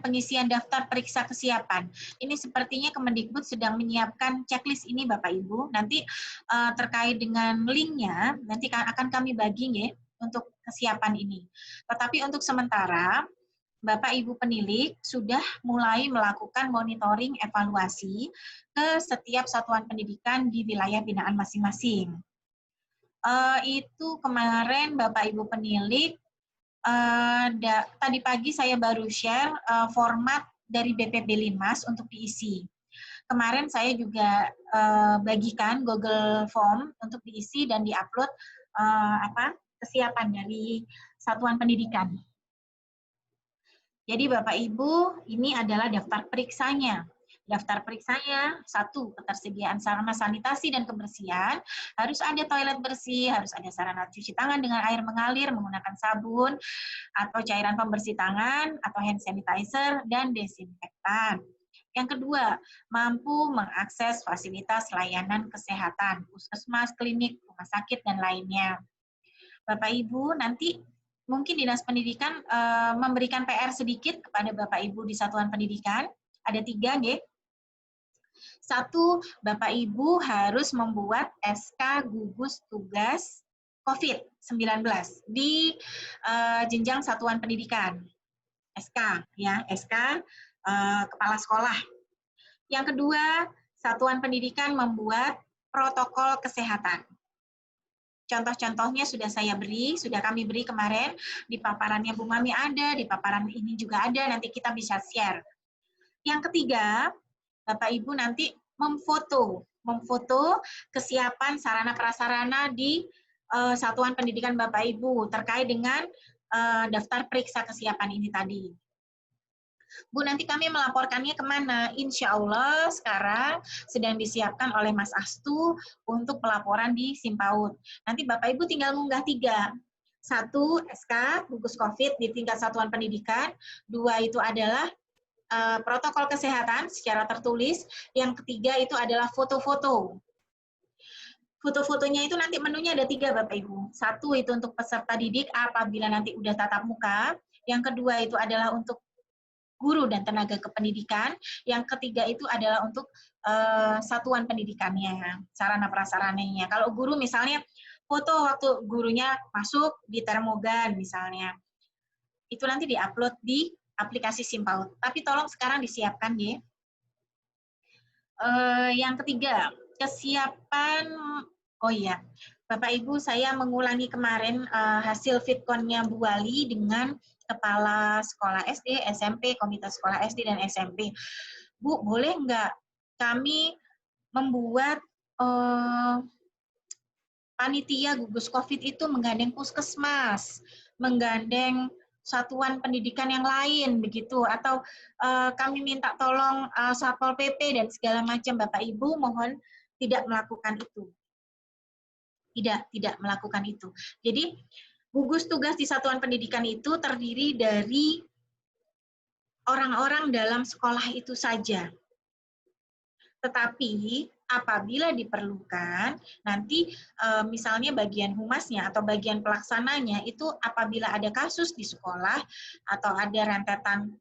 pengisian daftar periksa kesiapan. Ini sepertinya Kemendikbud sedang menyiapkan checklist ini Bapak Ibu. Nanti terkait dengan linknya, nanti akan kami bagi ya, untuk kesiapan ini. Tetapi untuk sementara, Bapak Ibu penilik sudah mulai melakukan monitoring evaluasi ke setiap satuan pendidikan di wilayah binaan masing-masing. Itu kemarin Bapak Ibu penilik, tadi pagi saya baru share format dari BPB Linmas untuk diisi. Kemarin saya juga bagikan Google Form untuk diisi dan diupload kesiapan dari satuan pendidikan. Jadi Bapak Ibu, ini adalah daftar periksanya. Daftar periksanya, 1, ketersediaan sarana sanitasi dan kebersihan, harus ada toilet bersih, harus ada sarana cuci tangan dengan air mengalir menggunakan sabun, atau cairan pembersih tangan, atau hand sanitizer, dan desinfektan. Yang kedua, mampu mengakses fasilitas layanan kesehatan, puskesmas, klinik, rumah sakit, dan lainnya. Bapak Ibu, nanti mungkin Dinas Pendidikan memberikan PR sedikit kepada Bapak Ibu di satuan pendidikan, ada 3 nggih. 1, Bapak Ibu harus membuat SK gugus tugas COVID-19 di jenjang satuan pendidikan. SK, ya, SK kepala sekolah. Yang kedua, satuan pendidikan membuat protokol kesehatan. Contoh-contohnya sudah kami beri kemarin, di paparannya Bu Mami ada, di paparan ini juga ada, nanti kita bisa share. Yang ketiga, Bapak Ibu nanti memfoto kesiapan sarana prasarana di satuan pendidikan Bapak Ibu terkait dengan daftar periksa kesiapan ini tadi. Bu, nanti kami melaporkannya kemana? Insya Allah sekarang sedang disiapkan oleh Mas Astu untuk pelaporan di SIMPAUD. Nanti Bapak Ibu tinggal mengunggah 3. 1, SK gugus COVID di tingkat satuan pendidikan. 2, itu adalah protokol kesehatan secara tertulis. Yang ketiga itu adalah foto-foto. Foto-fotonya itu nanti menunya ada 3 Bapak Ibu. 1 itu untuk peserta didik apabila nanti udah tatap muka. Yang kedua itu adalah untuk guru dan tenaga kependidikan. Yang ketiga itu adalah untuk satuan pendidikannya, sarana prasarananya. Kalau guru misalnya foto waktu gurunya masuk di termogan misalnya, itu nanti diupload di aplikasi SIMPAUD. Tapi tolong sekarang disiapkan ya. Yang ketiga, kesiapan, oh iya, Bapak Ibu saya mengulangi kemarin hasil Fitkonnya Bu Wali dengan kepala sekolah SD, SMP, komite sekolah SD dan SMP. Bu, boleh nggak kami membuat panitia gugus COVID itu menggandeng puskesmas, menggandeng satuan pendidikan yang lain begitu, atau kami minta tolong Satpol PP dan segala macam. Bapak Ibu mohon tidak melakukan itu. Tidak melakukan itu. Jadi gugus tugas di satuan pendidikan itu terdiri dari orang-orang dalam sekolah itu saja. Tetapi apabila diperlukan, nanti misalnya bagian humasnya atau bagian pelaksananya itu apabila ada kasus di sekolah atau ada rentetan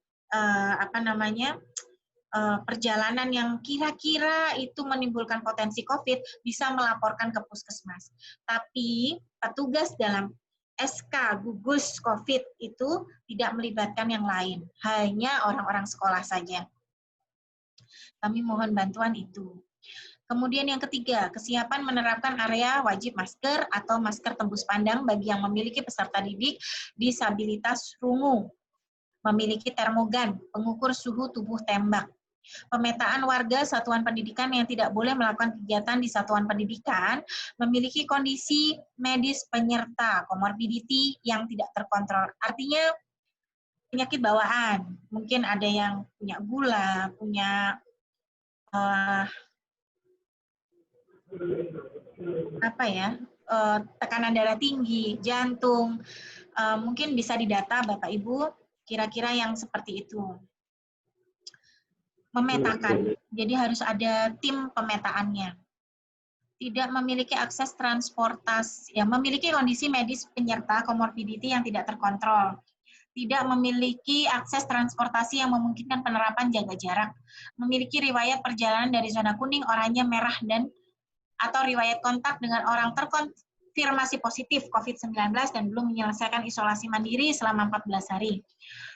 perjalanan yang kira-kira itu menimbulkan potensi COVID, bisa melaporkan ke puskesmas. Tapi petugas dalam SK gugus COVID itu tidak melibatkan yang lain, hanya orang-orang sekolah saja. Kami mohon bantuan itu. Kemudian yang ketiga, kesiapan menerapkan area wajib masker atau masker tembus pandang bagi yang memiliki peserta didik disabilitas rungu, memiliki termogan, pengukur suhu tubuh tembak. Pemetaan warga satuan pendidikan yang tidak boleh melakukan kegiatan di satuan pendidikan memiliki kondisi medis penyerta komorbiditi yang tidak terkontrol. Artinya penyakit bawaan, mungkin ada yang punya gula, punya tekanan darah tinggi, jantung, mungkin bisa didata Bapak Ibu, kira-kira yang seperti itu. Memetakan, jadi harus ada tim pemetaannya. Tidak memiliki akses transportasi, memiliki kondisi medis penyerta komorbiditi yang tidak terkontrol. Tidak memiliki akses transportasi yang memungkinkan penerapan jaga jarak. Memiliki riwayat perjalanan dari zona kuning, oranye, merah, dan atau riwayat kontak dengan orang terkonfirmasi positif COVID-19 dan belum menyelesaikan isolasi mandiri selama 14 hari.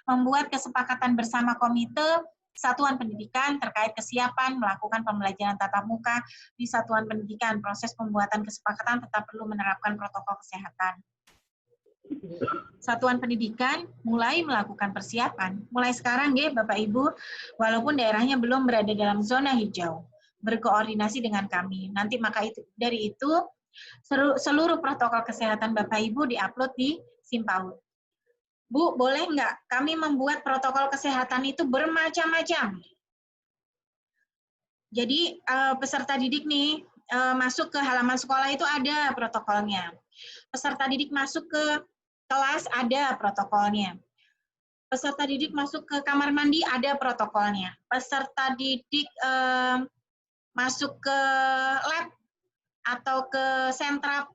Membuat kesepakatan bersama komite satuan pendidikan terkait kesiapan melakukan pembelajaran tatap muka di satuan pendidikan. Proses pembuatan kesepakatan tetap perlu menerapkan protokol kesehatan. Satuan pendidikan mulai melakukan persiapan. Mulai sekarang ya Bapak Ibu, walaupun daerahnya belum berada dalam zona hijau, berkoordinasi dengan kami. Nanti dari itu seluruh protokol kesehatan Bapak Ibu diupload di SIMPAUD. Bu, boleh nggak kami membuat protokol kesehatan itu bermacam-macam? Jadi peserta didik nih masuk ke halaman sekolah itu ada protokolnya. Peserta didik masuk ke kelas ada protokolnya. Peserta didik masuk ke kamar mandi ada protokolnya. Peserta didik masuk ke lab atau ke sentra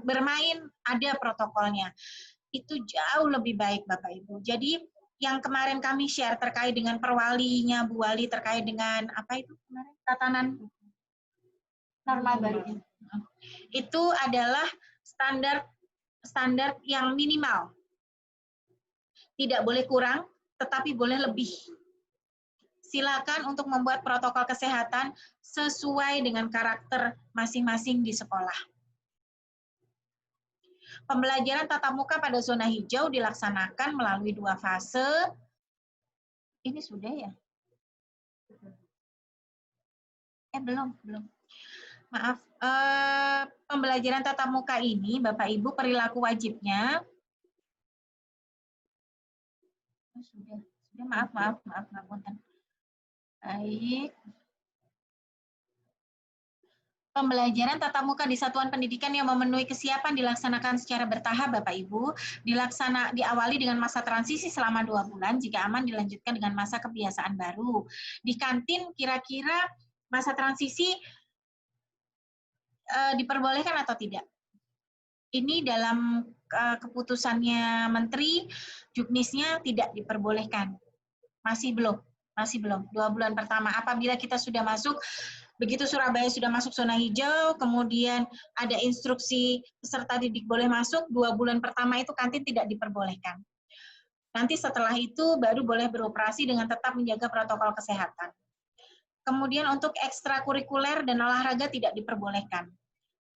bermain ada protokolnya. Itu jauh lebih baik Bapak Ibu. Jadi yang kemarin kami share terkait dengan perwalinya Bu Wali terkait dengan apa itu kemarin tatanan norma baru. Itu adalah standar yang minimal. Tidak boleh kurang, tetapi boleh lebih. Silakan untuk membuat protokol kesehatan sesuai dengan karakter masing-masing di sekolah. Pembelajaran tatap muka pada zona hijau dilaksanakan melalui 2 fase. Ini sudah ya? Belum. Maaf. Pembelajaran tatap muka ini, Bapak Ibu, perilaku wajibnya. Sudah. Maaf. Baik. Pembelajaran tatap muka di satuan pendidikan yang memenuhi kesiapan dilaksanakan secara bertahap, Bapak Ibu. Diawali dengan masa transisi selama 2 bulan, jika aman dilanjutkan dengan masa kebiasaan baru. Di kantin kira-kira masa transisi diperbolehkan atau tidak? Ini dalam keputusannya Menteri, juknisnya tidak diperbolehkan. Masih belum. 2 bulan pertama. Apabila kita sudah masuk, begitu Surabaya sudah masuk zona hijau, kemudian ada instruksi peserta didik boleh masuk, 2 bulan pertama itu kantin tidak diperbolehkan. Nanti setelah itu baru boleh beroperasi dengan tetap menjaga protokol kesehatan. Kemudian untuk ekstrakurikuler dan olahraga tidak diperbolehkan.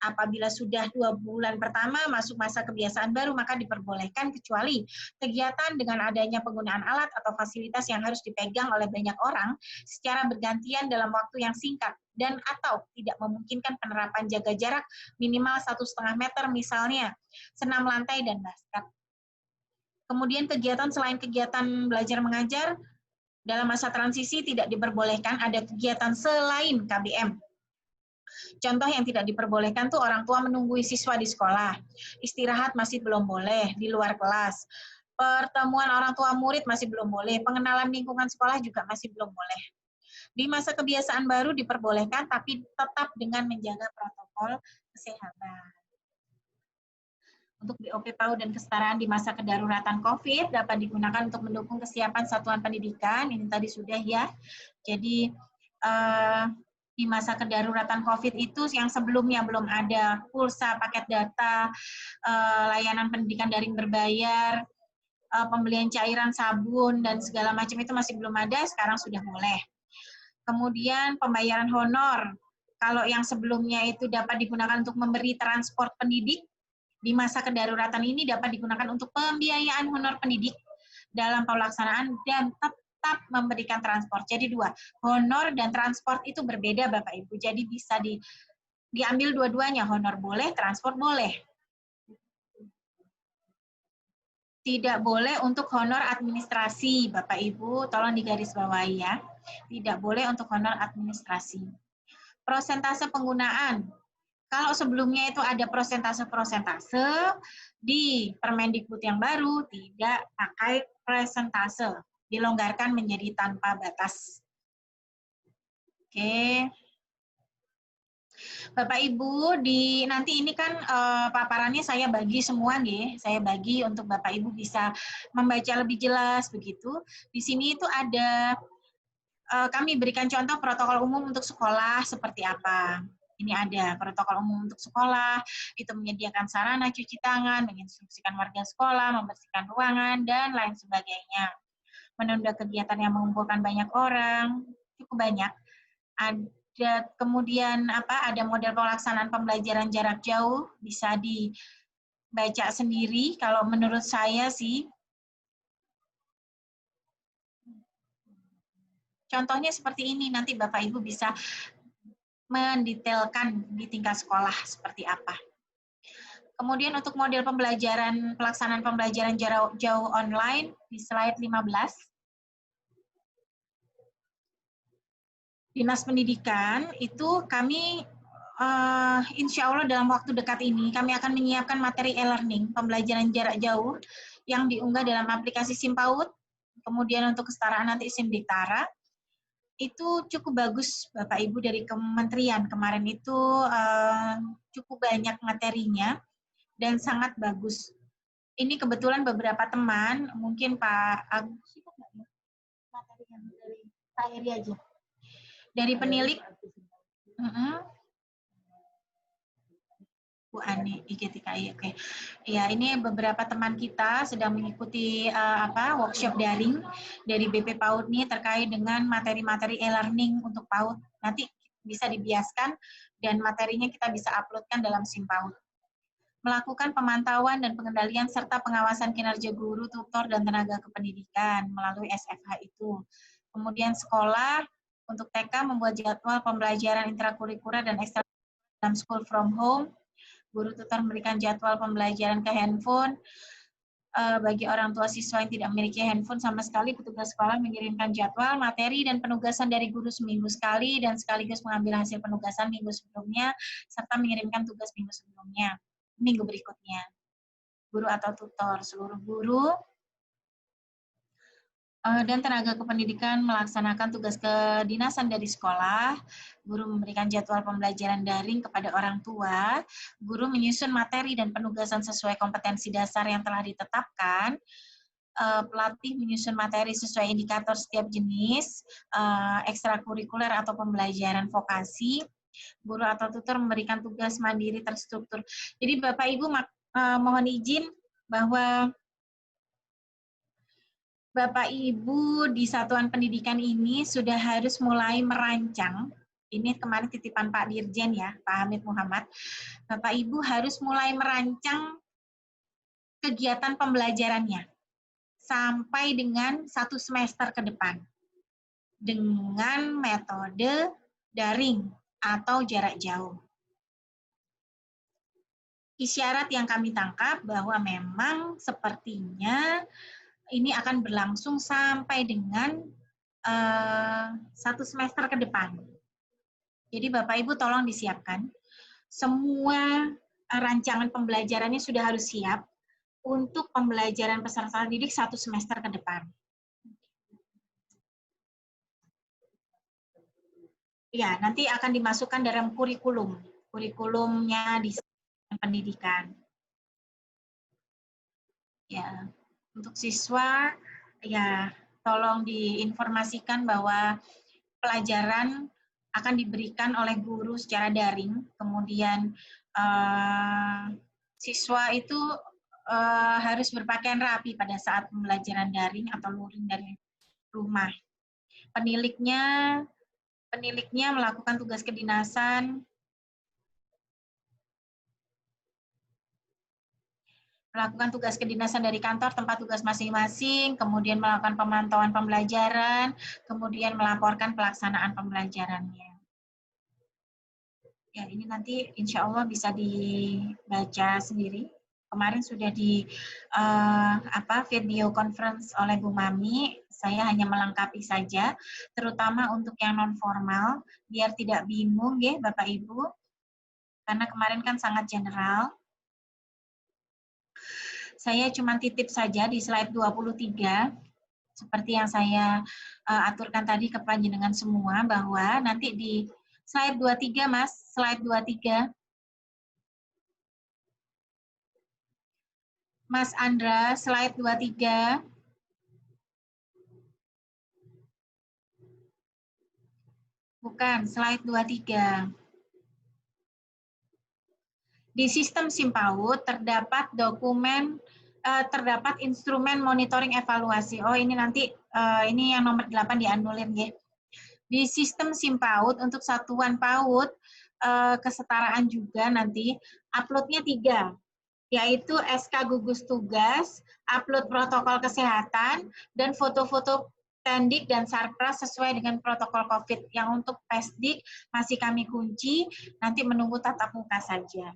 Apabila sudah 2 bulan pertama masuk masa kebiasaan baru, maka diperbolehkan kecuali kegiatan dengan adanya penggunaan alat atau fasilitas yang harus dipegang oleh banyak orang secara bergantian dalam waktu yang singkat dan atau tidak memungkinkan penerapan jaga jarak minimal 1,5 meter, misalnya senam lantai dan basket. Kemudian kegiatan selain kegiatan belajar mengajar, dalam masa transisi tidak diperbolehkan ada kegiatan selain KBM. Contoh yang tidak diperbolehkan tuh orang tua menunggui siswa di sekolah. Istirahat masih belum boleh di luar kelas. Pertemuan orang tua murid masih belum boleh. Pengenalan lingkungan sekolah juga masih belum boleh. Di masa kebiasaan baru diperbolehkan, tapi tetap dengan menjaga protokol kesehatan. Untuk BOP PAUD dan kesetaraan di masa kedaruratan COVID dapat digunakan untuk mendukung kesiapan satuan pendidikan. Ini tadi sudah ya. Jadi di masa kedaruratan COVID itu yang sebelumnya belum ada pulsa, paket data, layanan pendidikan daring berbayar, pembelian cairan sabun, dan segala macam itu masih belum ada, sekarang sudah boleh. Kemudian pembayaran honor, kalau yang sebelumnya itu dapat digunakan untuk memberi transport pendidik, di masa kedaruratan ini dapat digunakan untuk pembiayaan honor pendidik dalam pelaksanaan dan tetap memberikan transport. Jadi 2, honor dan transport itu berbeda Bapak Ibu. Jadi bisa diambil dua-duanya, honor boleh, transport boleh. Tidak boleh untuk honor administrasi, Bapak Ibu, tolong digarisbawahi ya. Tidak boleh untuk honor administrasi. Prosentase penggunaan. Kalau sebelumnya itu ada prosentase-prosentase, di Permendikbud yang baru tidak pakai persentase. Dilonggarkan menjadi tanpa batas. Oke. Bapak Ibu, nanti ini kan paparannya saya bagi semua nih. Saya bagi untuk Bapak Ibu bisa membaca lebih jelas begitu. Di sini itu ada kami berikan contoh protokol umum untuk sekolah seperti apa. Ini ada protokol umum untuk sekolah, itu menyediakan sarana cuci tangan, menginstruksikan warga sekolah, membersihkan ruangan, dan lain sebagainya. Menunda kegiatan yang mengumpulkan banyak orang, cukup banyak. Ada kemudian ada model pelaksanaan pembelajaran jarak jauh, bisa dibaca sendiri. Kalau menurut saya sih, contohnya seperti ini, nanti Bapak Ibu bisa mendetailkan di tingkat sekolah seperti apa. Kemudian untuk model pembelajaran, pelaksanaan pembelajaran jarak jauh online, di slide 15. Dinas Pendidikan itu kami insya Allah dalam waktu dekat ini kami akan menyiapkan materi e-learning pembelajaran jarak jauh yang diunggah dalam aplikasi SIMPAUD. Kemudian untuk kesetaraan nanti SIMDIKTARA itu cukup bagus Bapak Ibu dari kementerian kemarin itu cukup banyak materinya dan sangat bagus. Ini kebetulan beberapa teman mungkin Pak Agus materi yang dari Pak Eri aja. Dari penilik, Bu Ani, IGTKI, oke. Ya, ini beberapa teman kita sedang mengikuti workshop daring dari BP PAUD ini terkait dengan materi-materi e-learning untuk PAUD. Nanti bisa dibiaskan dan materinya kita bisa uploadkan dalam SIMPAUD. Melakukan pemantauan dan pengendalian serta pengawasan kinerja guru, tutor, dan tenaga kependidikan melalui SFH itu. Kemudian sekolah, untuk TK membuat jadwal pembelajaran intrakurikuler dan ekstra dalam school from home. Guru tutor memberikan jadwal pembelajaran ke handphone. Bagi orang tua siswa yang tidak memiliki handphone sama sekali, petugas sekolah mengirimkan jadwal, materi, dan penugasan dari guru seminggu sekali, dan sekaligus mengambil hasil penugasan minggu sebelumnya, serta mengirimkan tugas minggu sebelumnya, minggu berikutnya. Guru atau tutor, seluruh guru dan tenaga kependidikan melaksanakan tugas kedinasan dari sekolah, guru memberikan jadwal pembelajaran daring kepada orang tua, guru menyusun materi dan penugasan sesuai kompetensi dasar yang telah ditetapkan, pelatih menyusun materi sesuai indikator setiap jenis, ekstrakurikuler atau pembelajaran vokasi, guru atau tutor memberikan tugas mandiri terstruktur. Jadi Bapak Ibu mohon izin bahwa Bapak Ibu di satuan pendidikan ini sudah harus mulai merancang, ini kemarin titipan Pak Dirjen ya, Pak Hamid Muhammad, Bapak Ibu harus mulai merancang kegiatan pembelajarannya sampai dengan 1 semester ke depan dengan metode daring atau jarak jauh. Isyarat yang kami tangkap bahwa memang sepertinya ini akan berlangsung sampai dengan 1 semester ke depan. Jadi Bapak Ibu tolong disiapkan. Semua rancangan pembelajarannya sudah harus siap untuk pembelajaran peserta didik 1 semester ke depan. Ya, nanti akan dimasukkan dalam kurikulumnya di pendidikan. Ya. Untuk siswa, ya tolong diinformasikan bahwa pelajaran akan diberikan oleh guru secara daring, kemudian siswa itu harus berpakaian rapi pada saat pembelajaran daring atau luring dari rumah. Peniliknya melakukan tugas kedinasan, dari kantor tempat tugas masing-masing, kemudian melakukan pemantauan pembelajaran, kemudian melaporkan pelaksanaan pembelajarannya. Ya, ini nanti insya Allah bisa dibaca sendiri. Kemarin sudah di video conference oleh Bu Mami, saya hanya melengkapi saja, terutama untuk yang non formal, biar tidak bingung ya Bapak Ibu, karena kemarin kan sangat general. Saya cuma titip saja di slide 23, seperti yang saya aturkan tadi ke panjenengan semua, bahwa nanti di slide 23, Mas, slide 23. Mas Andra, slide 23. Bukan, slide 23. Di sistem SIMPAUD terdapat terdapat instrumen monitoring evaluasi. Oh, ini nanti ini yang nomor 8 dianulir ya. Di sistem SIMPAUD untuk satuan PAUD kesetaraan juga nanti uploadnya 3, yaitu SK gugus tugas, upload protokol kesehatan, dan foto-foto Pendik dan Sarpras sesuai dengan protokol COVID. Yang untuk Pesdik masih kami kunci, nanti menunggu tatap muka saja.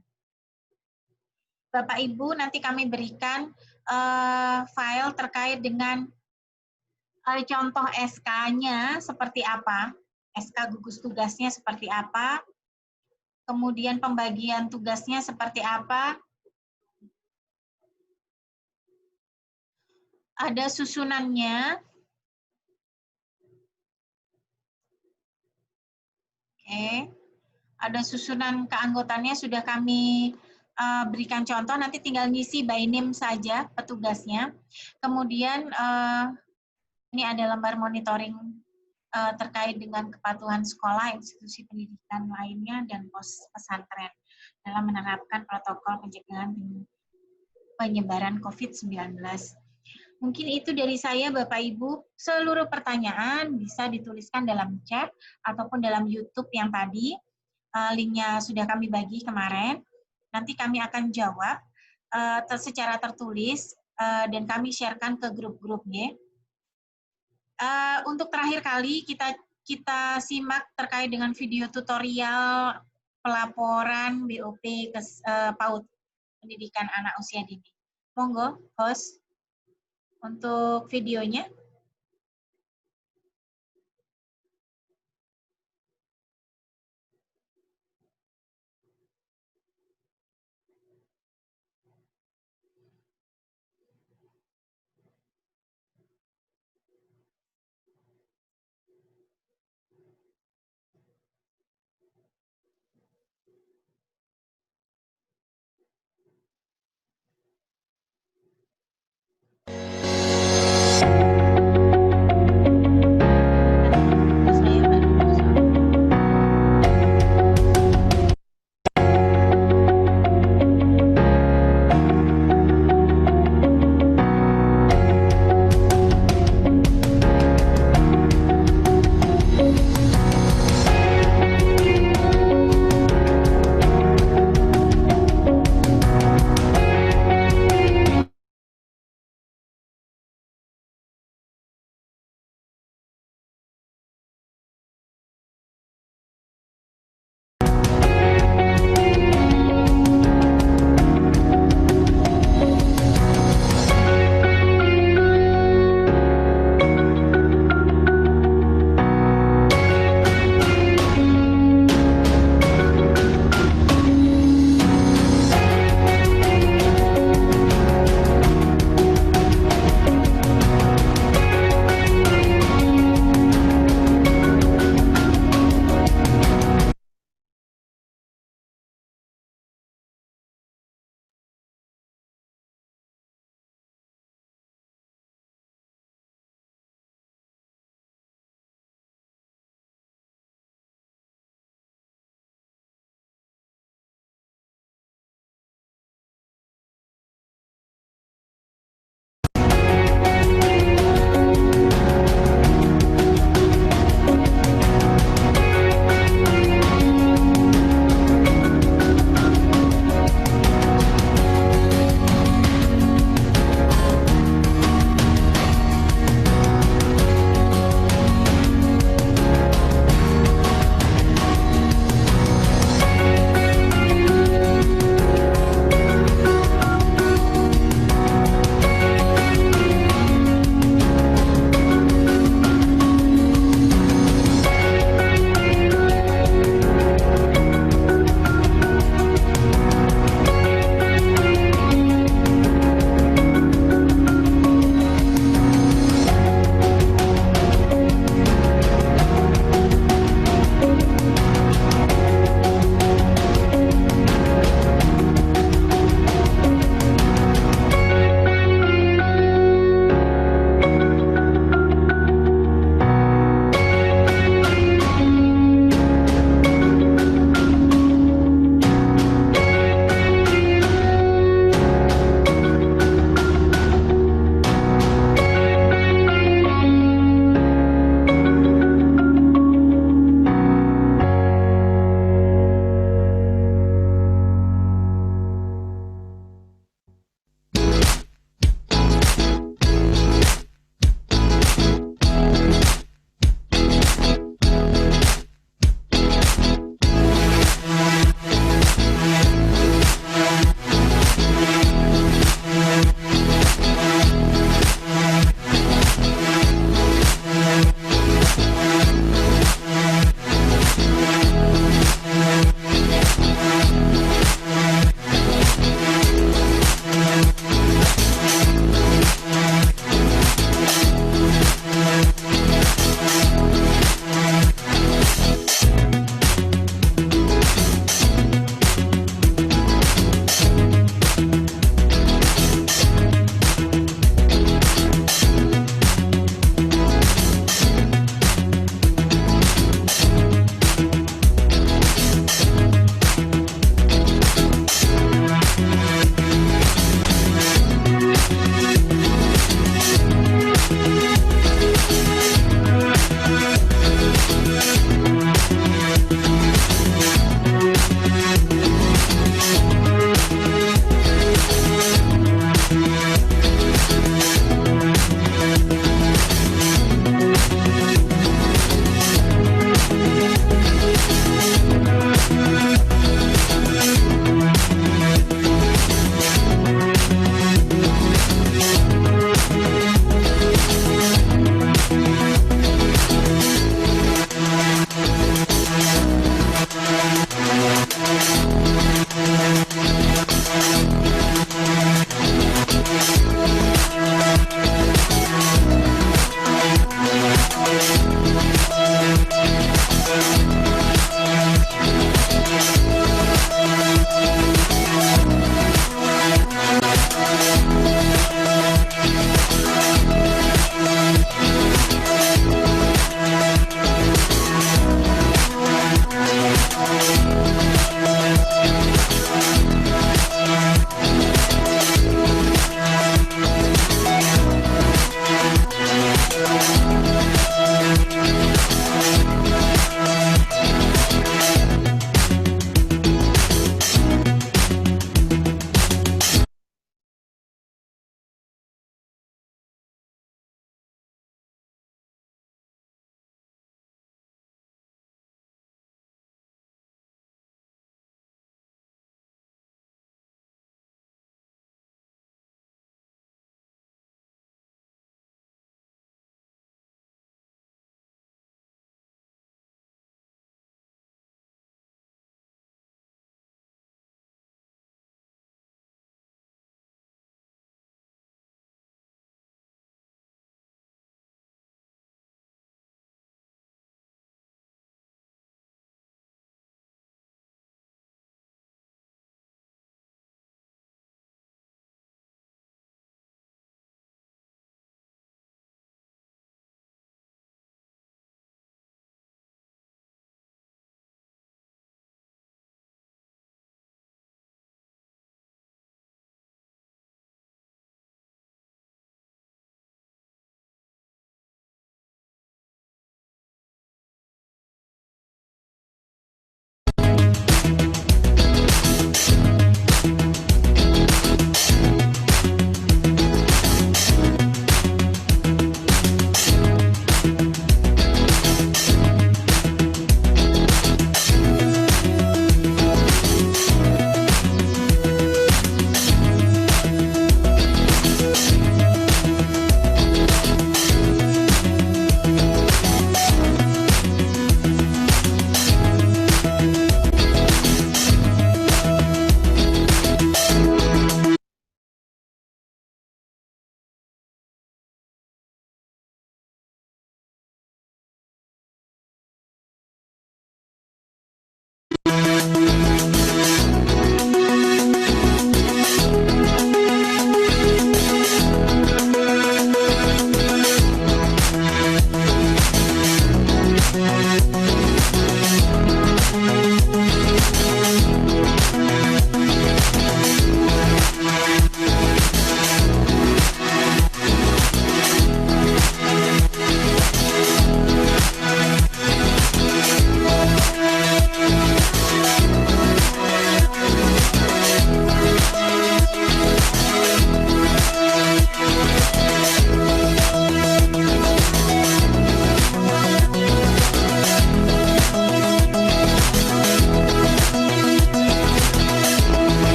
Bapak Ibu, nanti kami berikan file terkait dengan contoh SK-nya seperti apa, SK gugus tugasnya seperti apa, kemudian pembagian tugasnya seperti apa, ada susunannya. Oke, ada susunan keanggotaannya sudah kami berikan contoh, nanti tinggal ngisi by name saja petugasnya. Kemudian ini ada lembar monitoring terkait dengan kepatuhan sekolah, institusi pendidikan lainnya, dan pos pesantren dalam menerapkan protokol pencegahan penyebaran COVID-19. Mungkin itu dari saya, Bapak Ibu. Seluruh pertanyaan bisa dituliskan dalam chat ataupun dalam YouTube yang tadi. Linknya sudah kami bagi kemarin. Nanti kami akan jawab secara tertulis dan kami sharekan ke grup-grupnya. Untuk terakhir kali kita simak terkait dengan video tutorial pelaporan BOP ke PAUD pendidikan anak usia dini. Monggo, host, untuk videonya.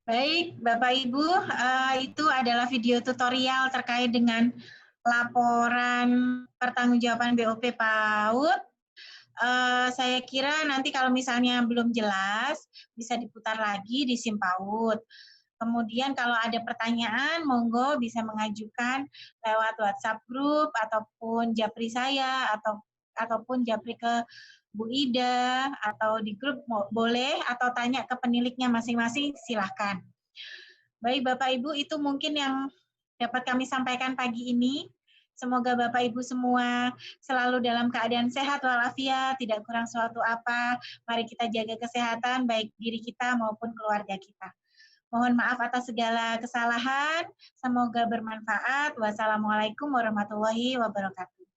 Baik, Bapak Ibu, itu adalah video tutorial terkait dengan laporan pertanggungjawaban BOP PAUD. Saya kira nanti kalau misalnya belum jelas, bisa diputar lagi di SIM PAUD. Kemudian kalau ada pertanyaan, monggo bisa mengajukan lewat WhatsApp grup ataupun japri saya ataupun japri ke Bu Ida atau di grup boleh atau tanya ke peniliknya masing-masing, silahkan. Baik Bapak Ibu, itu mungkin yang dapat kami sampaikan pagi ini. Semoga Bapak Ibu semua selalu dalam keadaan sehat walafiat, tidak kurang suatu apa. Mari kita jaga kesehatan baik diri kita maupun keluarga kita. Mohon maaf atas segala kesalahan. Semoga bermanfaat. Wassalamualaikum warahmatullahi wabarakatuh.